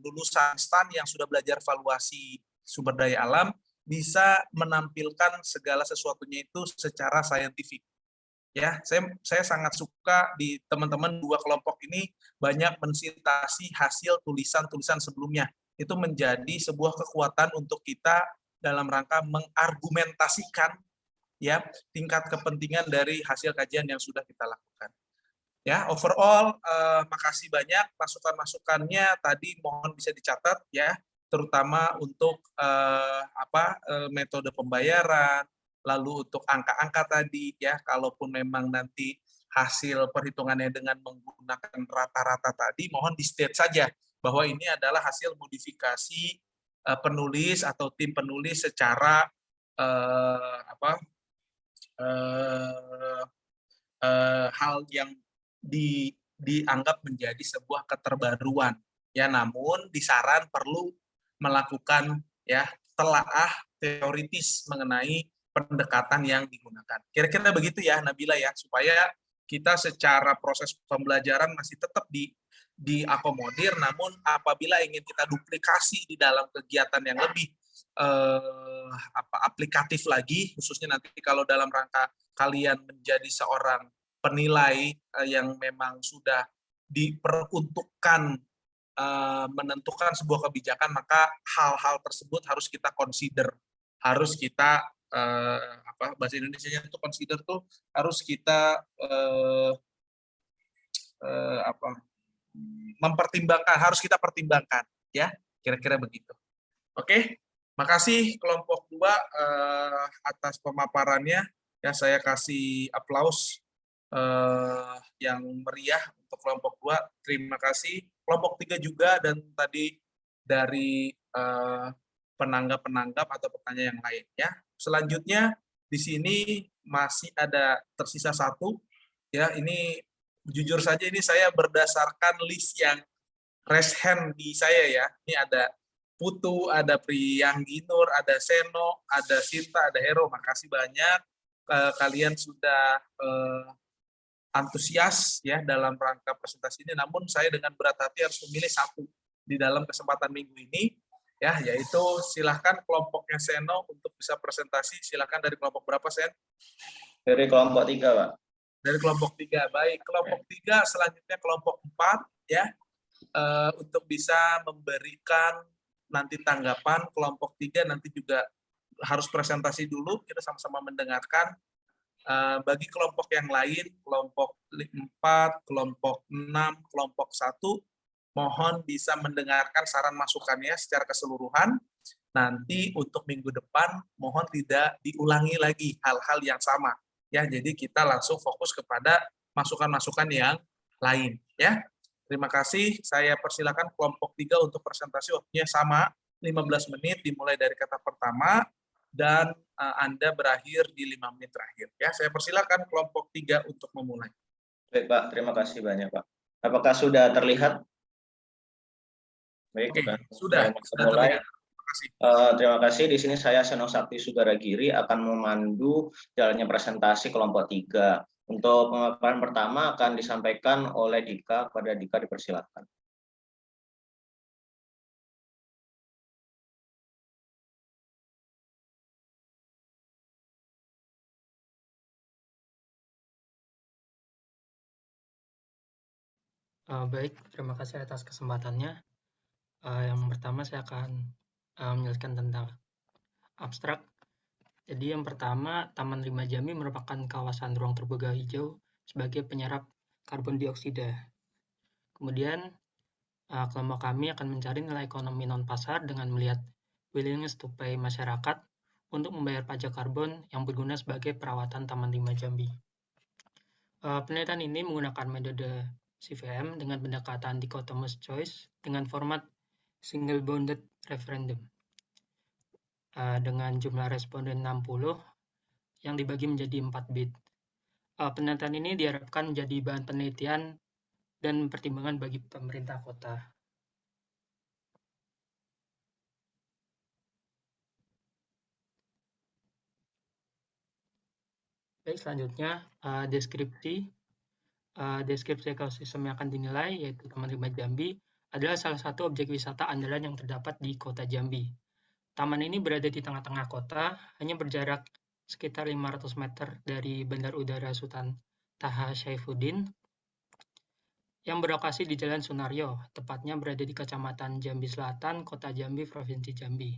lulusan STAN yang sudah belajar valuasi sumber daya alam, bisa menampilkan segala sesuatunya itu secara saintifik. Ya, saya sangat suka di teman-teman 2 kelompok ini banyak mensintasi hasil tulisan-tulisan sebelumnya. Itu menjadi sebuah kekuatan untuk kita dalam rangka mengargumentasikan, ya, tingkat kepentingan dari hasil kajian yang sudah kita lakukan. Ya, overall makasih banyak masukan-masukannya tadi, mohon bisa dicatat, ya, terutama untuk metode pembayaran, lalu untuk angka-angka tadi, ya, kalaupun memang nanti hasil perhitungannya dengan menggunakan rata-rata tadi, mohon di-state saja bahwa ini adalah hasil modifikasi penulis atau tim penulis secara hal yang dianggap menjadi sebuah keterbaruan, ya, namun disaran perlu melakukan, ya, telaah teoritis mengenai pendekatan yang digunakan. Kira-kira begitu ya Nabila ya, supaya kita secara proses pembelajaran masih tetap diakomodir, namun apabila ingin kita duplikasi di dalam kegiatan yang lebih aplikatif lagi, khususnya nanti kalau dalam rangka kalian menjadi seorang penilai yang memang sudah diperuntukkan menentukan sebuah kebijakan, maka hal-hal tersebut harus kita consider, harus kita bahasa Indonesianya itu consider tuh harus kita mempertimbangkan, harus kita pertimbangkan ya, kira-kira begitu. Oke, makasih kelompok 2 atas pemaparannya ya, saya kasih aplaus yang meriah untuk kelompok 2. Terima kasih. Kelompok 3 juga, dan tadi dari penanggap atau pertanyaan yang lainnya. Selanjutnya di sini masih ada tersisa 1 ya, ini jujur saja ini saya berdasarkan list yang raise hand di saya ya. Ini ada Putu, ada Priyangginur, ada Seno, ada Sinta, ada Hero. Makasih banyak kalian sudah antusias ya dalam rangka presentasi ini. Namun saya dengan berat hati harus memilih 1 di dalam kesempatan minggu ini ya, yaitu silahkan kelompoknya Seno untuk bisa presentasi. Silahkan dari kelompok berapa, Sen? Dari kelompok 3, Pak. Dari kelompok 3. Baik, kelompok 3 selanjutnya kelompok 4 ya, untuk bisa memberikan nanti tanggapan. Kelompok 3 nanti juga harus presentasi dulu, kita sama-sama mendengarkan. Bagi kelompok yang lain, kelompok 4, kelompok 6, kelompok 1, mohon bisa mendengarkan saran masukannya secara keseluruhan. Nanti untuk minggu depan, mohon tidak diulangi lagi hal-hal yang sama. Ya, jadi kita langsung fokus kepada masukan-masukan yang lain. Ya, terima kasih. Saya persilakan kelompok 3 untuk presentasi, waktunya sama, 15 menit dimulai dari kata pertama, dan Anda berakhir di 5 menit terakhir. Ya, saya persilakan kelompok 3 untuk memulai. Baik, Pak. Terima kasih banyak, Pak. Apakah sudah terlihat? Baik, Oke, Pak. sudah Mulai. terlihat. Terima kasih. Terima kasih. Di sini saya Seno Sakti Sudaragiri akan memandu jalannya presentasi kelompok 3. Untuk pemaparan pertama akan disampaikan oleh Dika. Kepada Dika dipersilakan. Baik, terima kasih atas kesempatannya. Yang pertama saya akan menjelaskan tentang abstrak. Jadi yang pertama, Taman Rimba Jambi merupakan kawasan ruang terbuka hijau sebagai penyerap karbon dioksida. Kemudian kelompok kami akan mencari nilai ekonomi non-pasar dengan melihat willingness to pay masyarakat untuk membayar pajak karbon yang berguna sebagai perawatan Taman Rimba Jambi. Penelitian ini menggunakan metode CVM dengan pendekatan dichotomous choice dengan format single bounded referendum dengan jumlah responden 60 yang dibagi menjadi 4 bit. Penelitian ini diharapkan menjadi bahan penelitian dan pertimbangan bagi pemerintah kota. Baik, selanjutnya deskripsi ekosistem yang akan dinilai, yaitu Taman Rimba Jambi, adalah salah satu objek wisata andalan yang terdapat di kota Jambi. Taman ini berada di tengah-tengah kota, hanya berjarak sekitar 500 meter dari Bandar Udara Sultan Taha Saifuddin, yang berlokasi di Jalan Sunario, tepatnya berada di Kecamatan Jambi Selatan, Kota Jambi, Provinsi Jambi.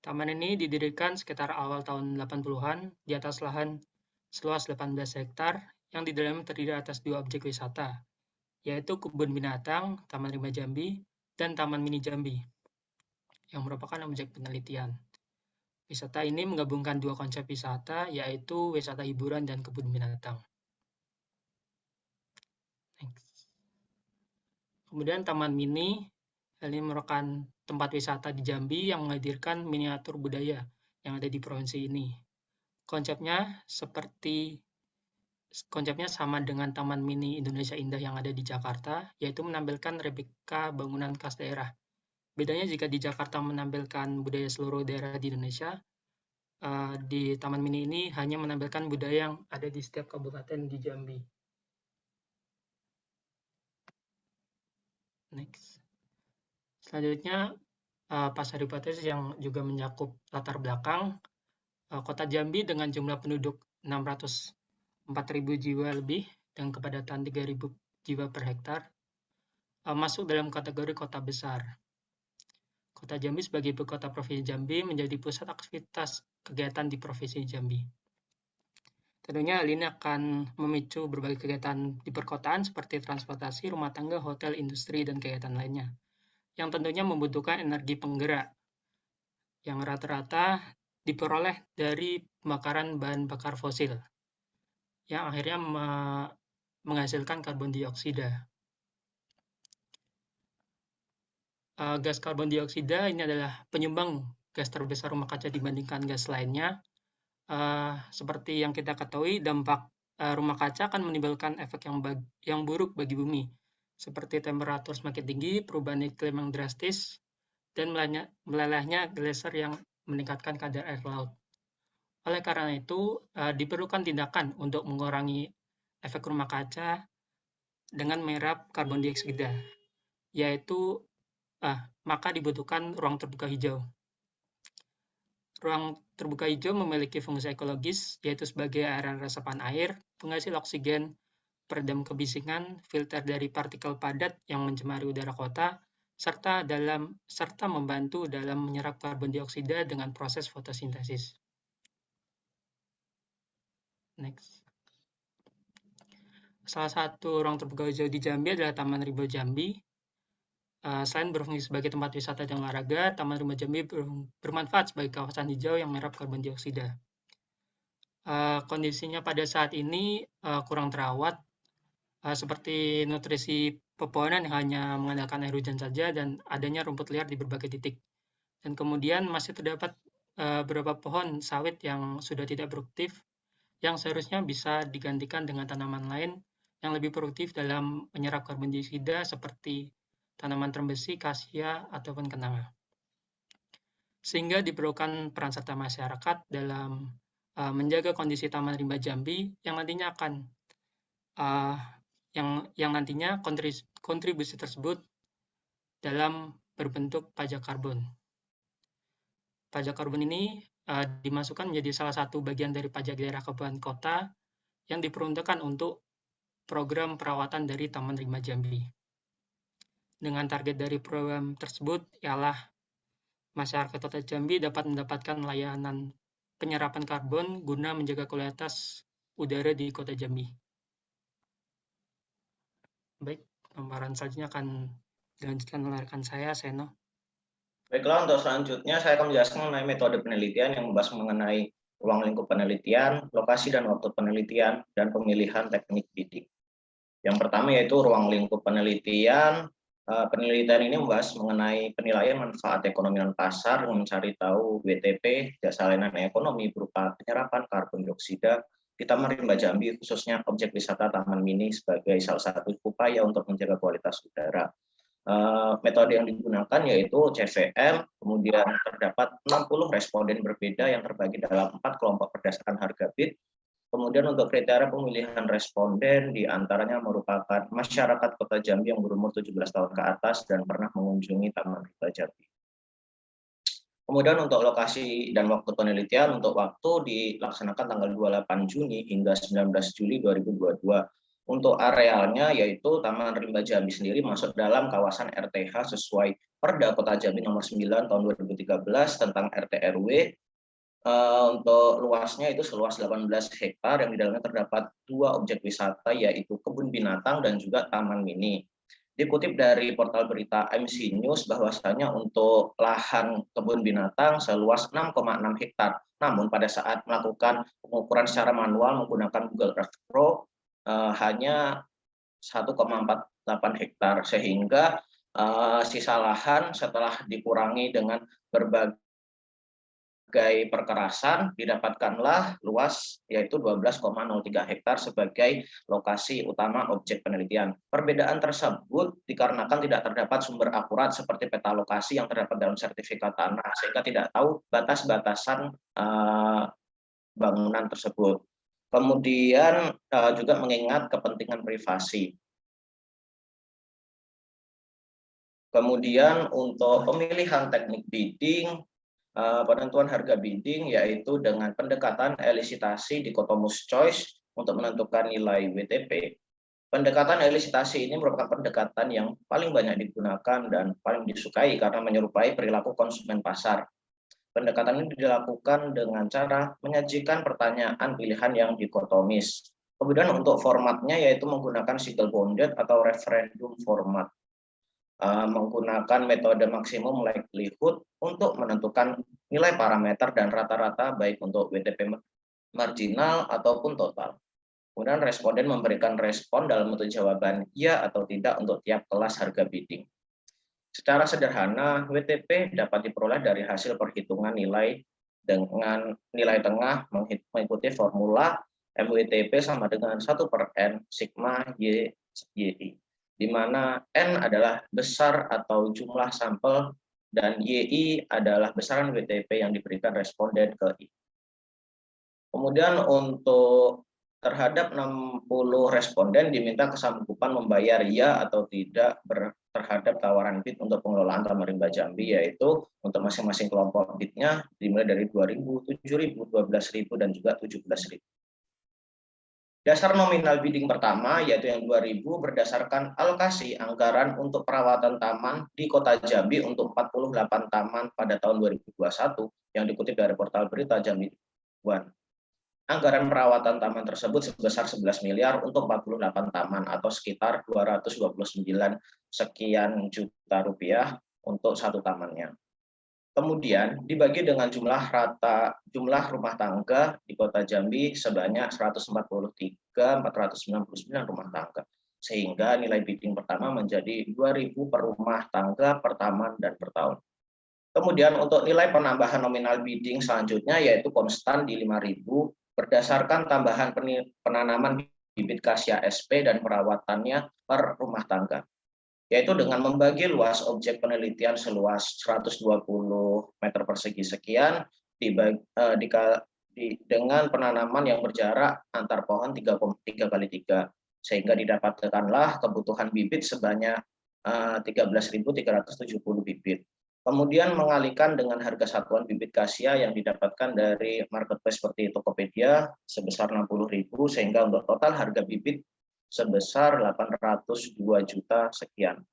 Taman ini didirikan sekitar awal tahun 80-an di atas lahan seluas 18 hektar, yang di dalamnya terdiri atas 2 objek wisata, yaitu Kebun Binatang, Taman Rimba Jambi, dan Taman Mini Jambi, yang merupakan objek penelitian. Wisata ini menggabungkan 2 konsep wisata, yaitu wisata hiburan dan kebun binatang. Kemudian Taman Mini, ini merupakan tempat wisata di Jambi yang menghadirkan miniatur budaya yang ada di provinsi ini. Konsepnya sama dengan Taman Mini Indonesia Indah yang ada di Jakarta, yaitu menampilkan replika bangunan khas daerah. Bedanya jika di Jakarta menampilkan budaya seluruh daerah di Indonesia, di Taman Mini ini hanya menampilkan budaya yang ada di setiap kabupaten di Jambi. Next. Selanjutnya, pasar hipotesis yang juga mencakup latar belakang Kota Jambi dengan jumlah penduduk 604.000 jiwa lebih dan kepadatan 3.000 jiwa per hektar masuk dalam kategori kota besar. Kota Jambi sebagai ibu kota Provinsi Jambi menjadi pusat aktivitas kegiatan di Provinsi Jambi. Tentunya hal ini akan memicu berbagai kegiatan di perkotaan seperti transportasi, rumah tangga, hotel, industri, dan kegiatan lainnya, yang tentunya membutuhkan energi penggerak yang rata-rata diperoleh dari pembakaran bahan bakar fosil, yang akhirnya menghasilkan karbon dioksida. Gas karbon dioksida ini adalah penyumbang gas terbesar rumah kaca dibandingkan gas lainnya. Seperti yang kita ketahui, dampak rumah kaca akan menimbulkan efek yang buruk bagi bumi, seperti temperatur semakin tinggi, perubahan iklim yang drastis, dan melelehnya glacier yang meningkatkan kadar air laut. Oleh karena itu, diperlukan tindakan untuk mengurangi efek rumah kaca dengan menyerap karbon dioksida, yaitu maka dibutuhkan ruang terbuka hijau. Ruang terbuka hijau memiliki fungsi ekologis, yaitu sebagai area resapan air, penghasil oksigen, peredam kebisingan, filter dari partikel padat yang mencemari udara kota, serta membantu dalam menyerap karbon dioksida dengan proses fotosintesis. Next. Salah satu ruang terbuka hijau di Jambi adalah Taman Rimba Jambi. Selain berfungsi sebagai tempat wisata dan olahraga, Taman Rimba Jambi bermanfaat sebagai kawasan hijau yang menyerap karbon dioksida. Kondisinya pada saat ini kurang terawat, seperti nutrisi pepohonan yang hanya mengandalkan air hujan saja dan adanya rumput liar di berbagai titik. Dan kemudian masih terdapat beberapa pohon sawit yang sudah tidak produktif, yang seharusnya bisa digantikan dengan tanaman lain yang lebih produktif dalam menyerap karbon dioksida seperti tanaman termbesi, kasia, ataupun kenanga. Sehingga diperlukan peran serta masyarakat dalam menjaga kondisi Taman Rimba Jambi yang nantinya akan yang nantinya kontribusi tersebut dalam berbentuk pajak karbon. Pajak karbon ini dimasukkan menjadi salah satu bagian dari pajak daerah kabupaten kota yang diperuntukkan untuk program perawatan dari Taman Rimba Jambi. Dengan target dari program tersebut ialah masyarakat Kota Jambi dapat mendapatkan layanan penyerapan karbon guna menjaga kualitas udara di Kota Jambi. Baik, pemaparan selanjutnya akan dilanjutkan oleh rekan saya, Seno. Baiklah, untuk selanjutnya saya akan menjelaskan mengenai metode penelitian yang membahas mengenai ruang lingkup penelitian, lokasi dan waktu penelitian, dan pemilihan teknik bidik. Yang pertama yaitu ruang lingkup penelitian. Penelitian ini membahas mengenai penilaian manfaat ekonomi dan pasar dengan mencari tahu WTP, jasa layanan ekonomi berupa penyerapan karbon dioksida di Taman Rimba Jambi, khususnya objek wisata Taman Mini sebagai salah satu upaya untuk menjaga kualitas udara. Metode yang digunakan yaitu CVM, kemudian terdapat 60 responden berbeda yang terbagi dalam 4 kelompok berdasarkan harga bid. Kemudian untuk kriteria pemilihan responden diantaranya merupakan masyarakat Kota Jambi yang berumur 17 tahun ke atas dan pernah mengunjungi Taman Rimba Jambi. Kemudian untuk lokasi dan waktu penelitian, untuk waktu dilaksanakan tanggal 28 Juni hingga 19 Juli 2022. Untuk arealnya yaitu Taman Rimba Jambi sendiri masuk dalam kawasan RTH sesuai Perda Kota Jambi nomor 9 tahun 2013 tentang RT/RW. Untuk luasnya itu seluas 18 hektar yang di dalamnya terdapat 2 objek wisata yaitu kebun binatang dan juga taman mini. Dikutip dari portal berita MC News bahwasanya untuk lahan kebun binatang seluas 6,6 hektar. Namun pada saat melakukan pengukuran secara manual menggunakan Google Earth Pro hanya 1,48 hektar sehingga sisa lahan setelah dikurangi dengan berbagai sebagai perkerasan didapatkanlah luas yaitu 12,03 hektar sebagai lokasi utama objek penelitian. Perbedaan tersebut dikarenakan tidak terdapat sumber akurat seperti peta lokasi yang terdapat dalam sertifikat tanah, sehingga tidak tahu batas-batasan bangunan tersebut. Kemudian juga mengingat kepentingan privasi. Kemudian untuk pemilihan teknik bidding, penentuan harga bidding yaitu dengan pendekatan elisitasi dikotomus choice untuk menentukan nilai WTP. Pendekatan elisitasi ini merupakan pendekatan yang paling banyak digunakan dan paling disukai karena menyerupai perilaku konsumen pasar. Pendekatan ini dilakukan dengan cara menyajikan pertanyaan pilihan yang dikotomis. Kemudian untuk formatnya yaitu menggunakan single bounded atau referendum format. Menggunakan metode maksimum likelihood untuk menentukan nilai parameter dan rata-rata baik untuk WTP marginal ataupun total. Kemudian responden memberikan respon dalam bentuk jawaban ya atau tidak untuk tiap kelas harga bidding. Secara sederhana, WTP dapat diperoleh dari hasil perhitungan nilai dengan nilai tengah mengikuti formula MWTP sama dengan 1/n sigma YI, di mana N adalah besar atau jumlah sampel dan YI adalah besaran WTP yang diberikan responden ke I. Kemudian untuk terhadap 60 responden diminta kesanggupan membayar ya atau tidak terhadap tawaran bid untuk pengelolaan Taman Rimba Jambi, yaitu untuk masing-masing kelompok bidnya dimulai dari 2.000, 7.000, 12.000 dan juga 17.000. Dasar nominal bidding pertama yaitu yang 2.000 berdasarkan alokasi anggaran untuk perawatan taman di Kota Jambi untuk 48 taman pada tahun 2021 yang dikutip dari portal berita Jambi One. Anggaran perawatan taman tersebut sebesar 11 miliar untuk 48 taman atau sekitar 229 sekian juta rupiah untuk satu tamannya. Kemudian dibagi dengan jumlah rumah tangga di Kota Jambi sebanyak 143.499 rumah tangga, sehingga nilai bidding pertama menjadi 2.000 per rumah tangga per taman dan per tahun. Kemudian untuk nilai penambahan nominal bidding selanjutnya yaitu konstan di 5.000 berdasarkan tambahan penanaman bibit kasia SP dan perawatannya per rumah tangga, yaitu dengan membagi luas objek penelitian seluas 120 meter persegi sekian dengan penanaman yang berjarak antar pohon 3,3 kali 3, sehingga didapatkanlah kebutuhan bibit sebanyak 13.370 bibit. Kemudian mengalihkan dengan harga satuan bibit kasia yang didapatkan dari marketplace seperti Tokopedia sebesar 60.000, sehingga untuk total harga bibit sebesar 802 juta sekian.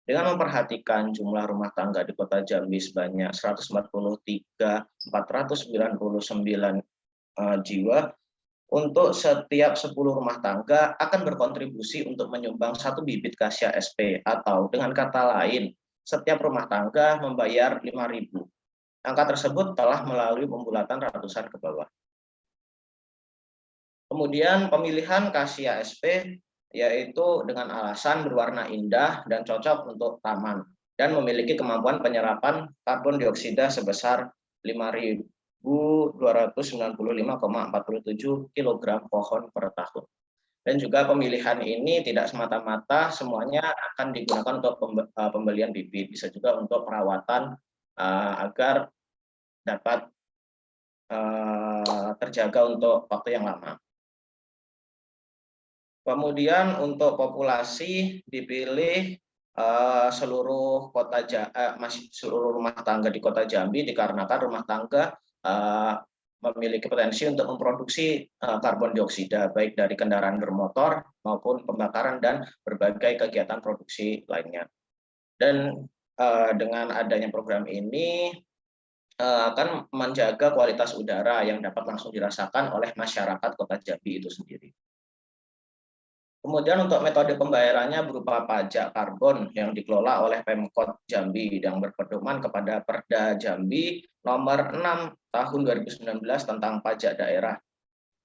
Dengan memperhatikan jumlah rumah tangga di Kota Jambi sebanyak 143.499 jiwa, untuk setiap 10 rumah tangga akan berkontribusi untuk menyumbang 1 bibit kasia SP, atau dengan kata lain, setiap rumah tangga membayar 5.000. Angka tersebut telah melalui pembulatan ratusan ke bawah. Kemudian pemilihan kasia SP yaitu dengan alasan berwarna indah dan cocok untuk taman dan memiliki kemampuan penyerapan karbon dioksida sebesar 5.295,47 kg pohon per tahun. Dan juga pemilihan ini tidak semata-mata semuanya akan digunakan untuk pembelian bibit, bisa juga untuk perawatan agar dapat terjaga untuk waktu yang lama. Kemudian untuk populasi dipilih seluruh rumah tangga di Kota Jambi dikarenakan rumah tangga memiliki potensi untuk memproduksi karbon dioksida baik dari kendaraan bermotor maupun pembakaran dan berbagai kegiatan produksi lainnya. Dan dengan adanya program ini akan menjaga kualitas udara yang dapat langsung dirasakan oleh masyarakat Kota Jambi itu sendiri. Kemudian untuk metode pembayarannya berupa pajak karbon yang dikelola oleh Pemkot Jambi yang berpedoman kepada Perda Jambi nomor 6 tahun 2019 tentang pajak daerah.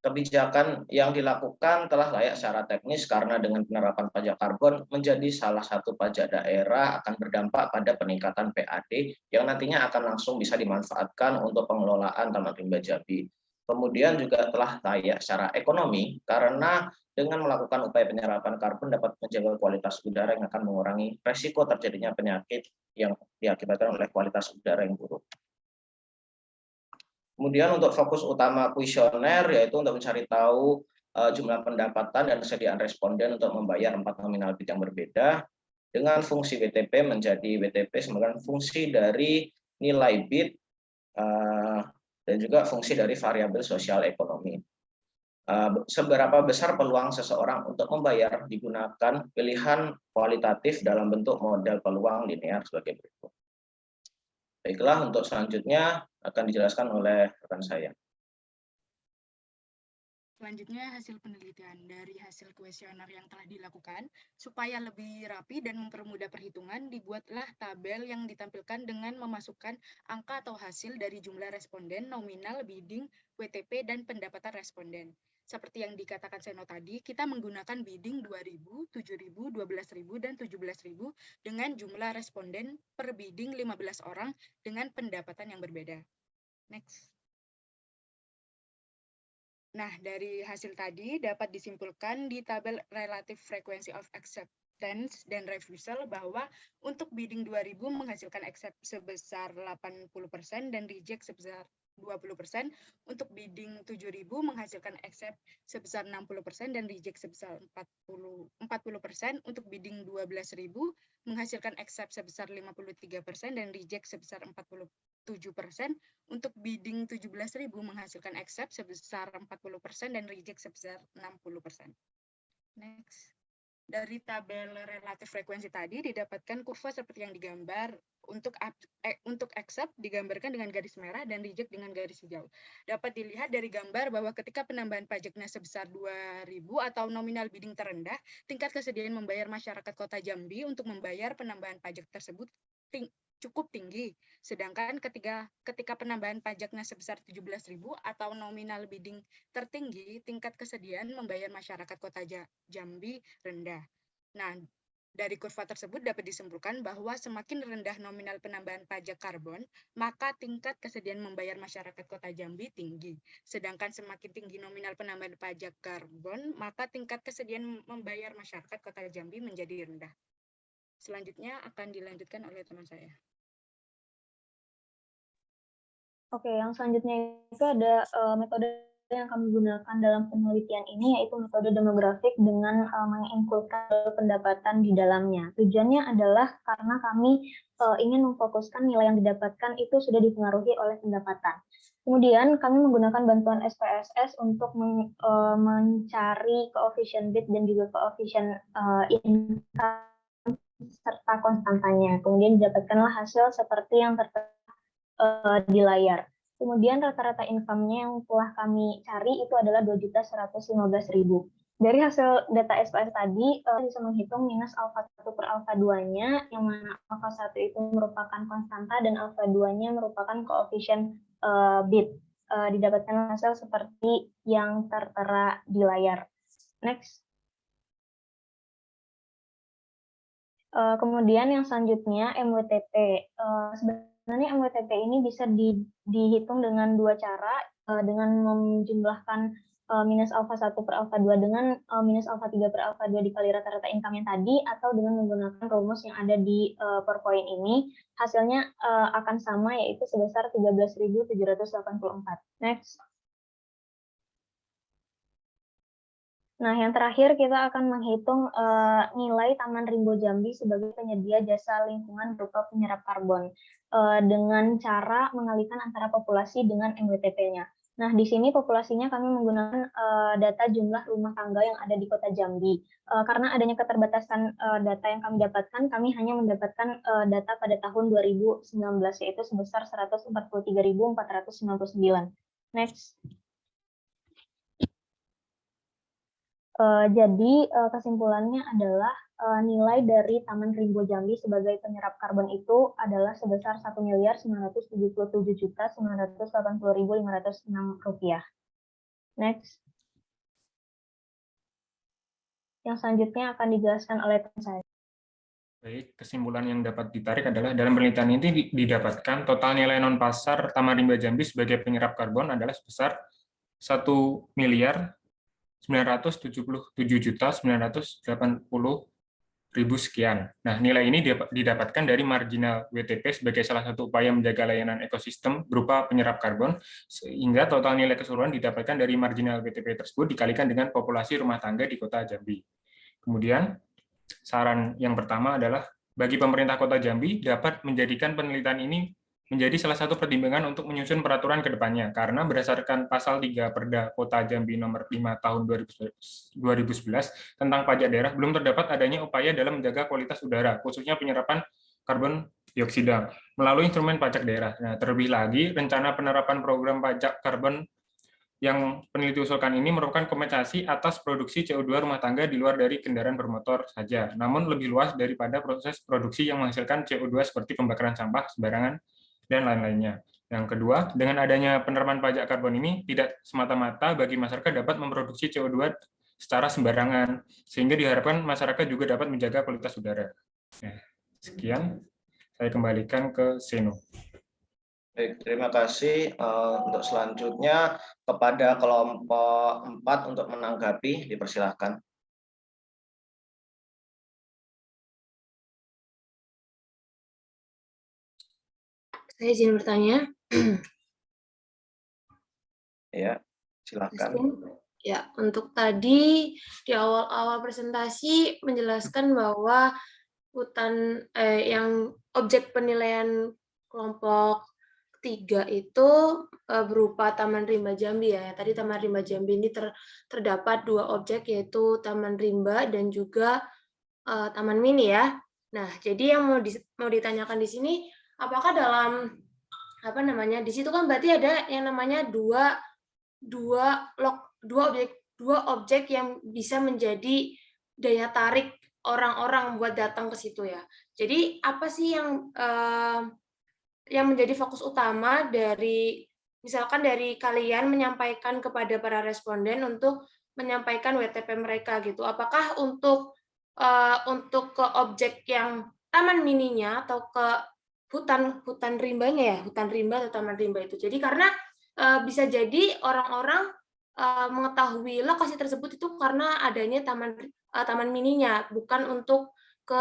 kebijakan yang dilakukan telah layak secara teknis karena dengan penerapan pajak karbon menjadi salah satu pajak daerah akan berdampak pada peningkatan PAD yang nantinya akan langsung bisa dimanfaatkan untuk pengelolaan Taman Rimba Jambi. Kemudian juga telah layak secara ekonomi karena dengan melakukan upaya penyerapan karbon dapat menjaga kualitas udara yang akan mengurangi resiko terjadinya penyakit yang diakibatkan oleh kualitas udara yang buruk. Kemudian untuk fokus utama kuesioner yaitu untuk mencari tahu jumlah pendapatan dan kesediaan responden untuk membayar 4 nominal bid yang berbeda dengan fungsi WTP menjadi WTP sebagai fungsi dari nilai bid dan juga fungsi dari variabel sosial ekonomi. Seberapa besar peluang seseorang untuk membayar digunakan pilihan kualitatif dalam bentuk model peluang linear sebagai berikut. Baiklah, untuk selanjutnya akan dijelaskan oleh rekan saya. Selanjutnya hasil penelitian. Dari hasil kuesioner yang telah dilakukan, supaya lebih rapi dan mempermudah perhitungan, dibuatlah tabel yang ditampilkan dengan memasukkan angka atau hasil dari jumlah responden, nominal, bidding, WTP, dan pendapatan responden. Seperti yang dikatakan Seno tadi, kita menggunakan bidding 2.000, 7.000, 12.000, dan 17.000 dengan jumlah responden per bidding 15 orang dengan pendapatan yang berbeda. Next. Nah, dari hasil tadi dapat disimpulkan di tabel Relative Frequency of Acceptance dan Refusal bahwa untuk bidding 2.000 menghasilkan accept sebesar 80% dan reject sebesar 20%, untuk bidding 7.000 menghasilkan accept sebesar 60% dan reject sebesar 40%, untuk bidding 12.000 menghasilkan accept sebesar 53% dan reject sebesar 47%, untuk bidding 17.000 menghasilkan accept sebesar 40% dan reject sebesar 60%. Next. Dari tabel relatif frekuensi tadi didapatkan kurva seperti yang digambar. Untuk accept digambarkan dengan garis merah dan reject dengan garis hijau. Dapat dilihat dari gambar bahwa ketika penambahan pajaknya sebesar 2.000 atau nominal bidding terendah, tingkat kesediaan membayar masyarakat Kota Jambi untuk membayar penambahan pajak tersebut cukup tinggi. Sedangkan ketika penambahan pajaknya sebesar 17.000 atau nominal bidding tertinggi, tingkat kesediaan membayar masyarakat Kota Jambi rendah. Nah, dari kurva tersebut dapat disimpulkan bahwa semakin rendah nominal penambahan pajak karbon, maka tingkat kesediaan membayar masyarakat Kota Jambi tinggi. Sedangkan semakin tinggi nominal penambahan pajak karbon, maka tingkat kesediaan membayar masyarakat Kota Jambi menjadi rendah. Selanjutnya akan dilanjutkan oleh teman saya. Oke, yang selanjutnya itu ada metode yang kami gunakan dalam penelitian ini, yaitu metode demografik dengan menginkludkan pendapatan di dalamnya. Tujuannya adalah karena kami ingin memfokuskan nilai yang didapatkan itu sudah dipengaruhi oleh pendapatan. Kemudian kami menggunakan bantuan SPSS untuk mencari koefisien bid dan juga koefisien income serta konstantanya. Kemudian didapatkanlah hasil seperti yang tertera di layar. Kemudian rata-rata income-nya yang telah kami cari itu adalah 2.115.000. Dari hasil data SPS tadi, bisa menghitung minus alfa 1 per alfa 2-nya, yang mana alfa 1 itu merupakan konstanta dan alfa 2-nya merupakan koefisien bid. Didapatkan hasil seperti yang tertera di layar. Next. Kemudian yang selanjutnya MWTP. Sebenarnya MWTP ini bisa dihitung dengan dua cara, dengan menjumlahkan minus alfa 1 per alfa 2 dengan minus alfa 3 per alfa 2 dikali rata-rata income yang tadi, atau dengan menggunakan rumus yang ada di PowerPoint ini. Hasilnya akan sama, yaitu sebesar 13.784. Next. Nah, yang terakhir kita akan menghitung nilai Taman Rimbo Jambi sebagai penyedia jasa lingkungan berupa penyerap karbon dengan cara mengalihkan antara populasi dengan MWTP-nya. Nah, di sini populasinya kami menggunakan data jumlah rumah tangga yang ada di Kota Jambi. Karena adanya keterbatasan data yang kami dapatkan, kami hanya mendapatkan data pada tahun 2019, yaitu sebesar 143.499. Next. Jadi kesimpulannya adalah nilai dari Taman Rimbo Jambi sebagai penyerap karbon itu adalah sebesar Rp1.977.980.506. Next. Yang selanjutnya akan dijelaskan oleh teman saya. Baik, kesimpulan yang dapat ditarik adalah dalam penelitian ini didapatkan total nilai non pasar Taman Rimba Jambi sebagai penyerap karbon adalah sebesar 1.977.980.000 sekian. Nah, nilai ini didapatkan dari marginal WTP sebagai salah satu upaya menjaga layanan ekosistem berupa penyerap karbon, sehingga total nilai keseluruhan didapatkan dari marginal WTP tersebut dikalikan dengan populasi rumah tangga di Kota Jambi. Kemudian, saran yang pertama adalah bagi pemerintah Kota Jambi dapat menjadikan penelitian ini menjadi salah satu pertimbangan untuk menyusun peraturan ke depannya, karena berdasarkan pasal 3 Perda Kota Jambi nomor 5 tahun 2011 tentang pajak daerah, belum terdapat adanya upaya dalam menjaga kualitas udara, khususnya penyerapan karbon dioksida, melalui instrumen pajak daerah. Nah, terlebih lagi, rencana penerapan program pajak karbon yang peneliti usulkan ini merupakan kompensasi atas produksi CO2 rumah tangga di luar dari kendaraan bermotor saja, namun lebih luas daripada proses produksi yang menghasilkan CO2 seperti pembakaran sampah sembarangan dan lain-lainnya. Yang kedua, dengan adanya penerapan pajak karbon ini tidak semata-mata bagi masyarakat dapat memproduksi CO2 secara sembarangan, sehingga diharapkan masyarakat juga dapat menjaga kualitas udara. Nah, sekian, saya kembalikan ke Seno. Baik, terima kasih. Untuk selanjutnya kepada kelompok 4 untuk menanggapi, dipersilahkan. Saya izin bertanya. Ya, silakan. Ya, untuk tadi di awal-awal presentasi menjelaskan bahwa hutan yang objek penilaian kelompok 3 itu berupa Taman Rimba Jambi ya. Tadi Taman Rimba Jambi ini terdapat 2 objek, yaitu Taman Rimba dan juga Taman Mini ya. Nah, jadi yang mau ditanyakan di sini, apakah dalam di situ kan berarti ada yang namanya dua objek yang bisa menjadi daya tarik orang-orang buat datang ke situ ya. Jadi apa sih yang menjadi fokus utama dari misalkan dari kalian menyampaikan kepada para responden untuk menyampaikan WTP mereka gitu? Apakah untuk ke objek yang taman mininya atau ke hutan rimbanya ya, hutan rimba atau taman rimba itu? Jadi karena bisa jadi orang-orang mengetahui lokasi tersebut itu karena adanya taman mininya, bukan untuk ke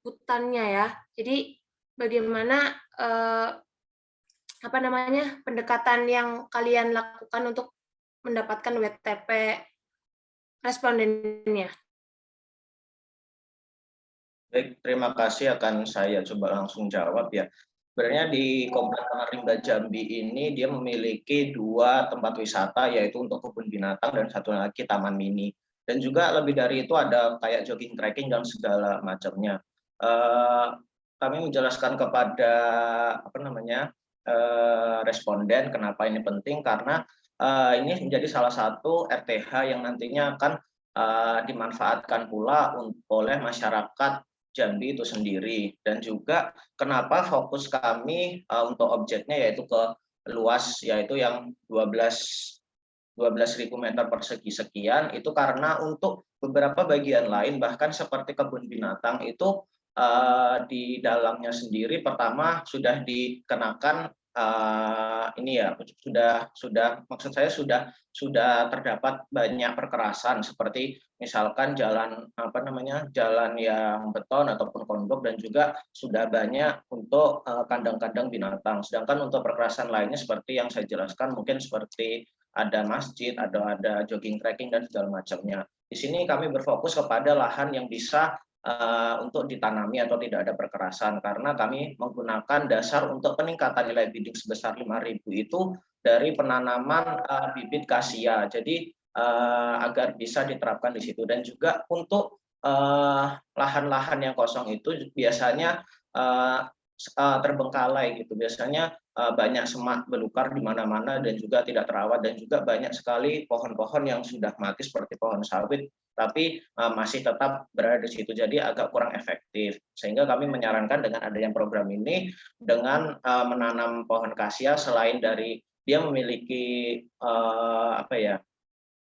hutannya ya. Jadi bagaimana pendekatan yang kalian lakukan untuk mendapatkan WTP respondennya? Baik, terima kasih, akan saya coba langsung jawab ya. Sebenarnya di Komplek Taman Rimba Jambi ini dia memiliki 2 tempat wisata, yaitu untuk kebun binatang dan satu lagi taman mini. Dan juga lebih dari itu ada kayak jogging trekking dan segala macamnya. Kami menjelaskan kepada responden kenapa ini penting, karena ini menjadi salah satu RTH yang nantinya akan dimanfaatkan pula oleh masyarakat Jambi itu sendiri. Dan juga kenapa fokus kami untuk objeknya yaitu ke luas, yaitu yang 12.000 meter persegi sekian, itu karena untuk beberapa bagian lain bahkan seperti kebun binatang itu di dalamnya sendiri pertama sudah dikenakan sudah terdapat banyak perkerasan, seperti misalkan jalan yang beton ataupun konblok, dan juga sudah banyak untuk kandang-kandang binatang. Sedangkan untuk perkerasan lainnya seperti yang saya jelaskan, mungkin seperti ada masjid, ada jogging trekking dan segala macamnya. Di sini kami berfokus kepada lahan yang bisa untuk ditanami atau tidak ada perkerasan, karena kami menggunakan dasar untuk peningkatan nilai bidding sebesar 5.000 itu dari penanaman bibit kasia, jadi agar bisa diterapkan di situ. Dan juga untuk lahan-lahan yang kosong itu biasanya terbengkalai gitu, biasanya banyak semak belukar di mana-mana dan juga tidak terawat, dan juga banyak sekali pohon-pohon yang sudah mati seperti pohon sawit tapi masih tetap berada di situ, jadi agak kurang efektif. Sehingga kami menyarankan dengan adanya program ini, dengan menanam pohon kasia, selain dari dia memiliki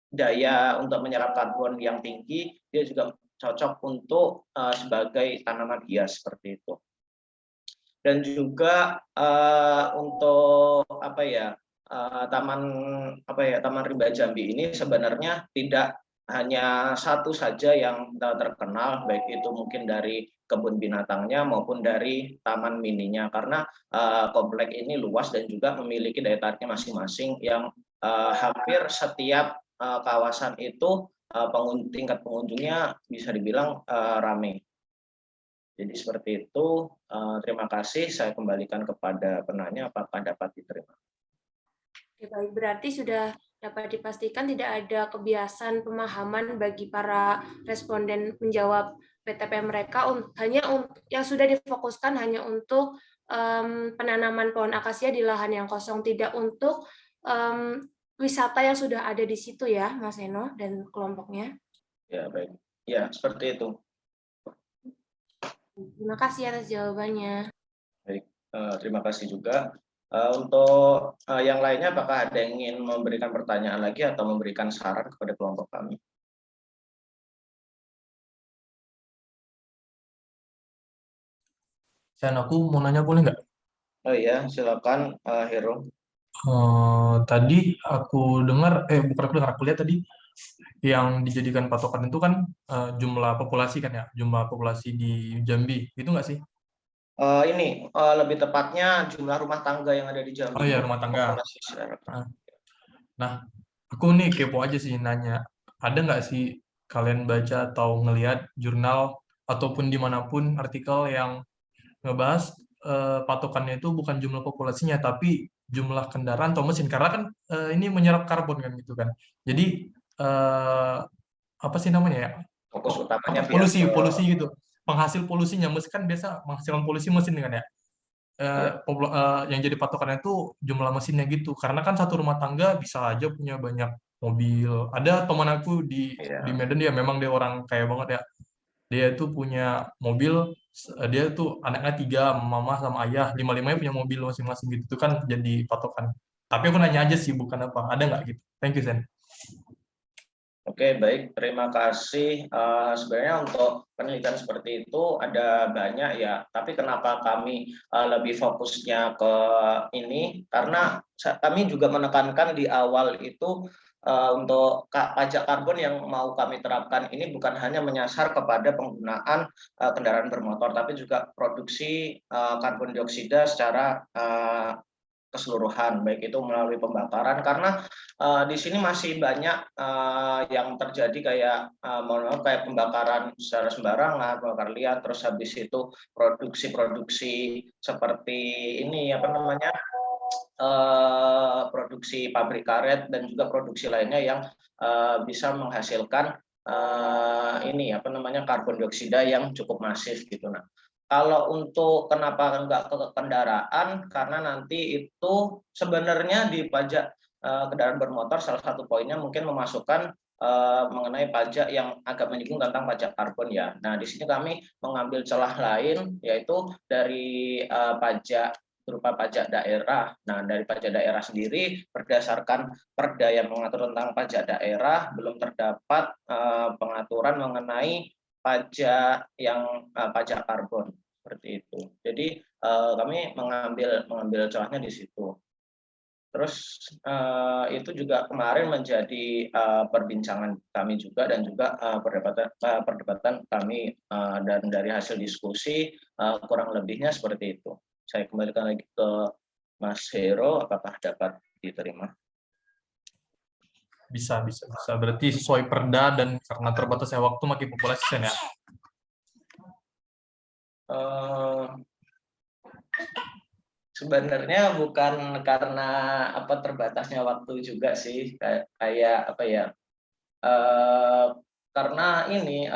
daya untuk menyerap karbon yang tinggi, dia juga cocok untuk sebagai tanaman hias seperti itu. Dan juga untuk Taman Rimba Jambi ini sebenarnya tidak hanya satu saja yang terkenal, baik itu mungkin dari kebun binatangnya maupun dari taman mininya, karena komplek ini luas dan juga memiliki daya tariknya masing-masing yang hampir setiap kawasan itu tingkat pengunjungnya bisa dibilang ramai. Jadi seperti itu. Terima kasih. Saya kembalikan kepada penanya. Apakah dapat diterima? Oke, baik. Berarti sudah dapat dipastikan tidak ada kebiasaan pemahaman bagi para responden menjawab PTP mereka yang sudah difokuskan hanya untuk penanaman pohon akasia di lahan yang kosong, tidak untuk wisata yang sudah ada di situ ya, Mas Eno dan kelompoknya. Ya, baik. Ya, seperti itu. Terima kasih atas jawabannya. Baik, terima kasih juga. Untuk yang lainnya, apakah ada yang ingin memberikan pertanyaan lagi atau memberikan saran kepada kelompok kami? Aku mau nanya boleh nggak? Oh iya, silakan Hero. Tadi aku dengar, aku lihat tadi yang dijadikan patokan itu kan jumlah populasi kan ya, jumlah populasi di Jambi, itu nggak sih? Ini lebih tepatnya jumlah rumah tangga yang ada di Jambi. Oh iya, rumah tangga. Nah, aku nih kepo aja sih nanya, ada nggak sih kalian baca atau ngelihat jurnal ataupun dimanapun artikel yang ngebahas patokannya itu bukan jumlah populasinya, tapi jumlah kendaraan atau mesin, karena kan ini menyerap karbon kan gitu kan. Jadi apa sih namanya ya? Fokus utamanya Polusi gitu. Penghasil polusinya, mesin kan biasa menghasilkan polusi mesin kan ya. Yang jadi patokannya itu jumlah mesinnya gitu. Karena kan satu rumah tangga bisa aja punya banyak mobil. Ada teman aku di Medan, dia memang dia orang kaya banget ya. Dia itu punya mobil, dia tuh anaknya 3, mama sama ayah, 5-5-nya punya mobil masing-masing gitu. Itu kan jadi patokan. Tapi aku nanya aja sih, bukan apa. Ada nggak gitu? Thank you, Sen. Oke, baik. Terima kasih. Sebenarnya untuk penelitian seperti itu ada banyak ya. Tapi kenapa kami lebih fokusnya ke ini? Karena kami juga menekankan di awal itu untuk pajak karbon yang mau kami terapkan ini bukan hanya menyasar kepada penggunaan kendaraan bermotor, tapi juga produksi karbon dioksida secara keseluruhan, baik itu melalui pembakaran, karena di sini masih banyak yang terjadi kayak pembakaran secara sembarangan, pembakaran liar, terus habis itu produksi seperti ini produksi pabrik karet dan juga produksi lainnya yang bisa menghasilkan karbon dioksida yang cukup masif gitu. Nah, kalau untuk kenapa enggak ke kendaraan, karena nanti itu sebenarnya di pajak kendaraan bermotor salah satu poinnya mungkin memasukkan mengenai pajak yang agak menyinggung tentang pajak karbon ya. Nah, di sini kami mengambil celah lain, yaitu dari pajak berupa pajak daerah. Nah, dari pajak daerah sendiri berdasarkan Perda yang mengatur tentang pajak daerah belum terdapat pengaturan mengenai pajak pajak karbon seperti itu. Jadi kami mengambil celahnya di situ. Terus itu juga kemarin menjadi perbincangan kami juga dan juga perdebatan kami dan dari hasil diskusi kurang lebihnya seperti itu. Saya kembalikan lagi ke Mas Hero, apakah dapat diterima? Bisa. Berarti sesuai perda dan karena terbatasnya waktu makin populasi Sen ya? Sebenarnya bukan karena terbatasnya waktu juga sih, karena ini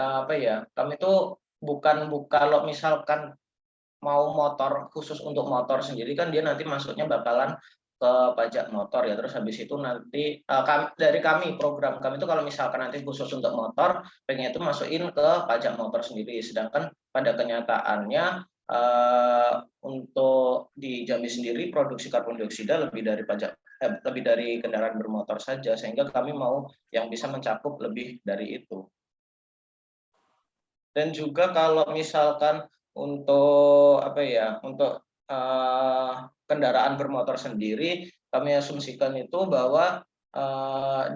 kami tuh bukan kalau misalkan mau motor khusus untuk motor sendiri kan dia nanti masuknya bakalan ke pajak motor ya, terus habis itu nanti program kami itu kalau misalkan nanti khusus untuk motor pengen itu masukin ke pajak motor sendiri, sedangkan pada kenyataannya untuk di Jambi sendiri produksi karbon dioksida lebih dari pajak lebih dari kendaraan bermotor saja, sehingga kami mau yang bisa mencakup lebih dari itu. Dan juga kalau misalkan untuk untuk kendaraan bermotor sendiri, kami asumsikan itu bahwa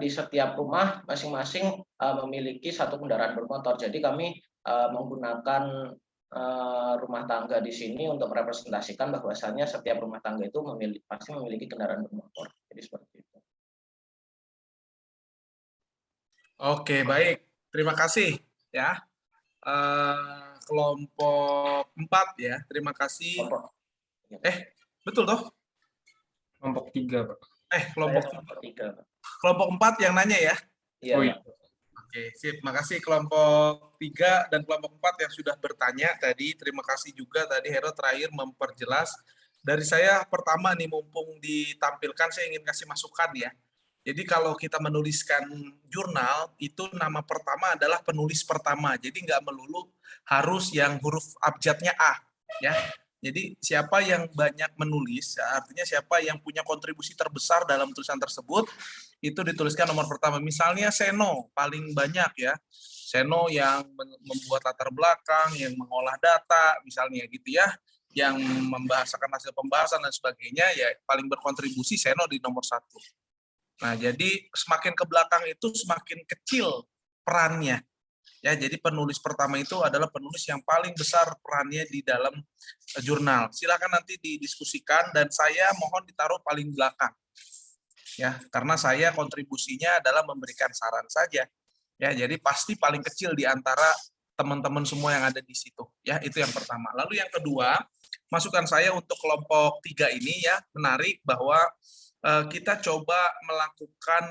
di setiap rumah masing-masing memiliki satu kendaraan bermotor. Jadi kami menggunakan rumah tangga di sini untuk merepresentasikan bahwasannya setiap rumah tangga itu pasti memiliki kendaraan bermotor. Jadi seperti itu. Oke, baik. Terima kasih ya. Kelompok 4 ya. Terima kasih. Betul toh? Kelompok 3, Pak. Kelompok 3. Kelompok 4 yang nanya ya? Iya. Oh, iya. Oke, sip. Makasih kelompok 3 dan kelompok 4 yang sudah bertanya tadi. Terima kasih juga tadi Hero terakhir memperjelas. Dari saya pertama nih, mumpung ditampilkan, saya ingin kasih masukan ya. Jadi kalau kita menuliskan jurnal, itu nama pertama adalah penulis pertama. Jadi nggak melulu harus yang huruf abjadnya A. Ya. Jadi siapa yang banyak menulis, artinya siapa yang punya kontribusi terbesar dalam tulisan tersebut, itu dituliskan nomor pertama. Misalnya Seno, paling banyak ya. Seno yang membuat latar belakang, yang mengolah data, misalnya gitu ya. Yang membahasakan hasil pembahasan dan sebagainya, ya paling berkontribusi Seno di nomor 1. Nah, jadi semakin ke belakang itu semakin kecil perannya. Ya, jadi penulis pertama itu adalah penulis yang paling besar perannya di dalam jurnal. Silakan nanti didiskusikan dan saya mohon ditaruh paling belakang. Ya, karena saya kontribusinya adalah memberikan saran saja. Ya, jadi pasti paling kecil di antara teman-teman semua yang ada di situ. Ya, itu yang pertama. Lalu yang kedua, masukan saya untuk kelompok 3 ini ya, menarik bahwa kita coba melakukan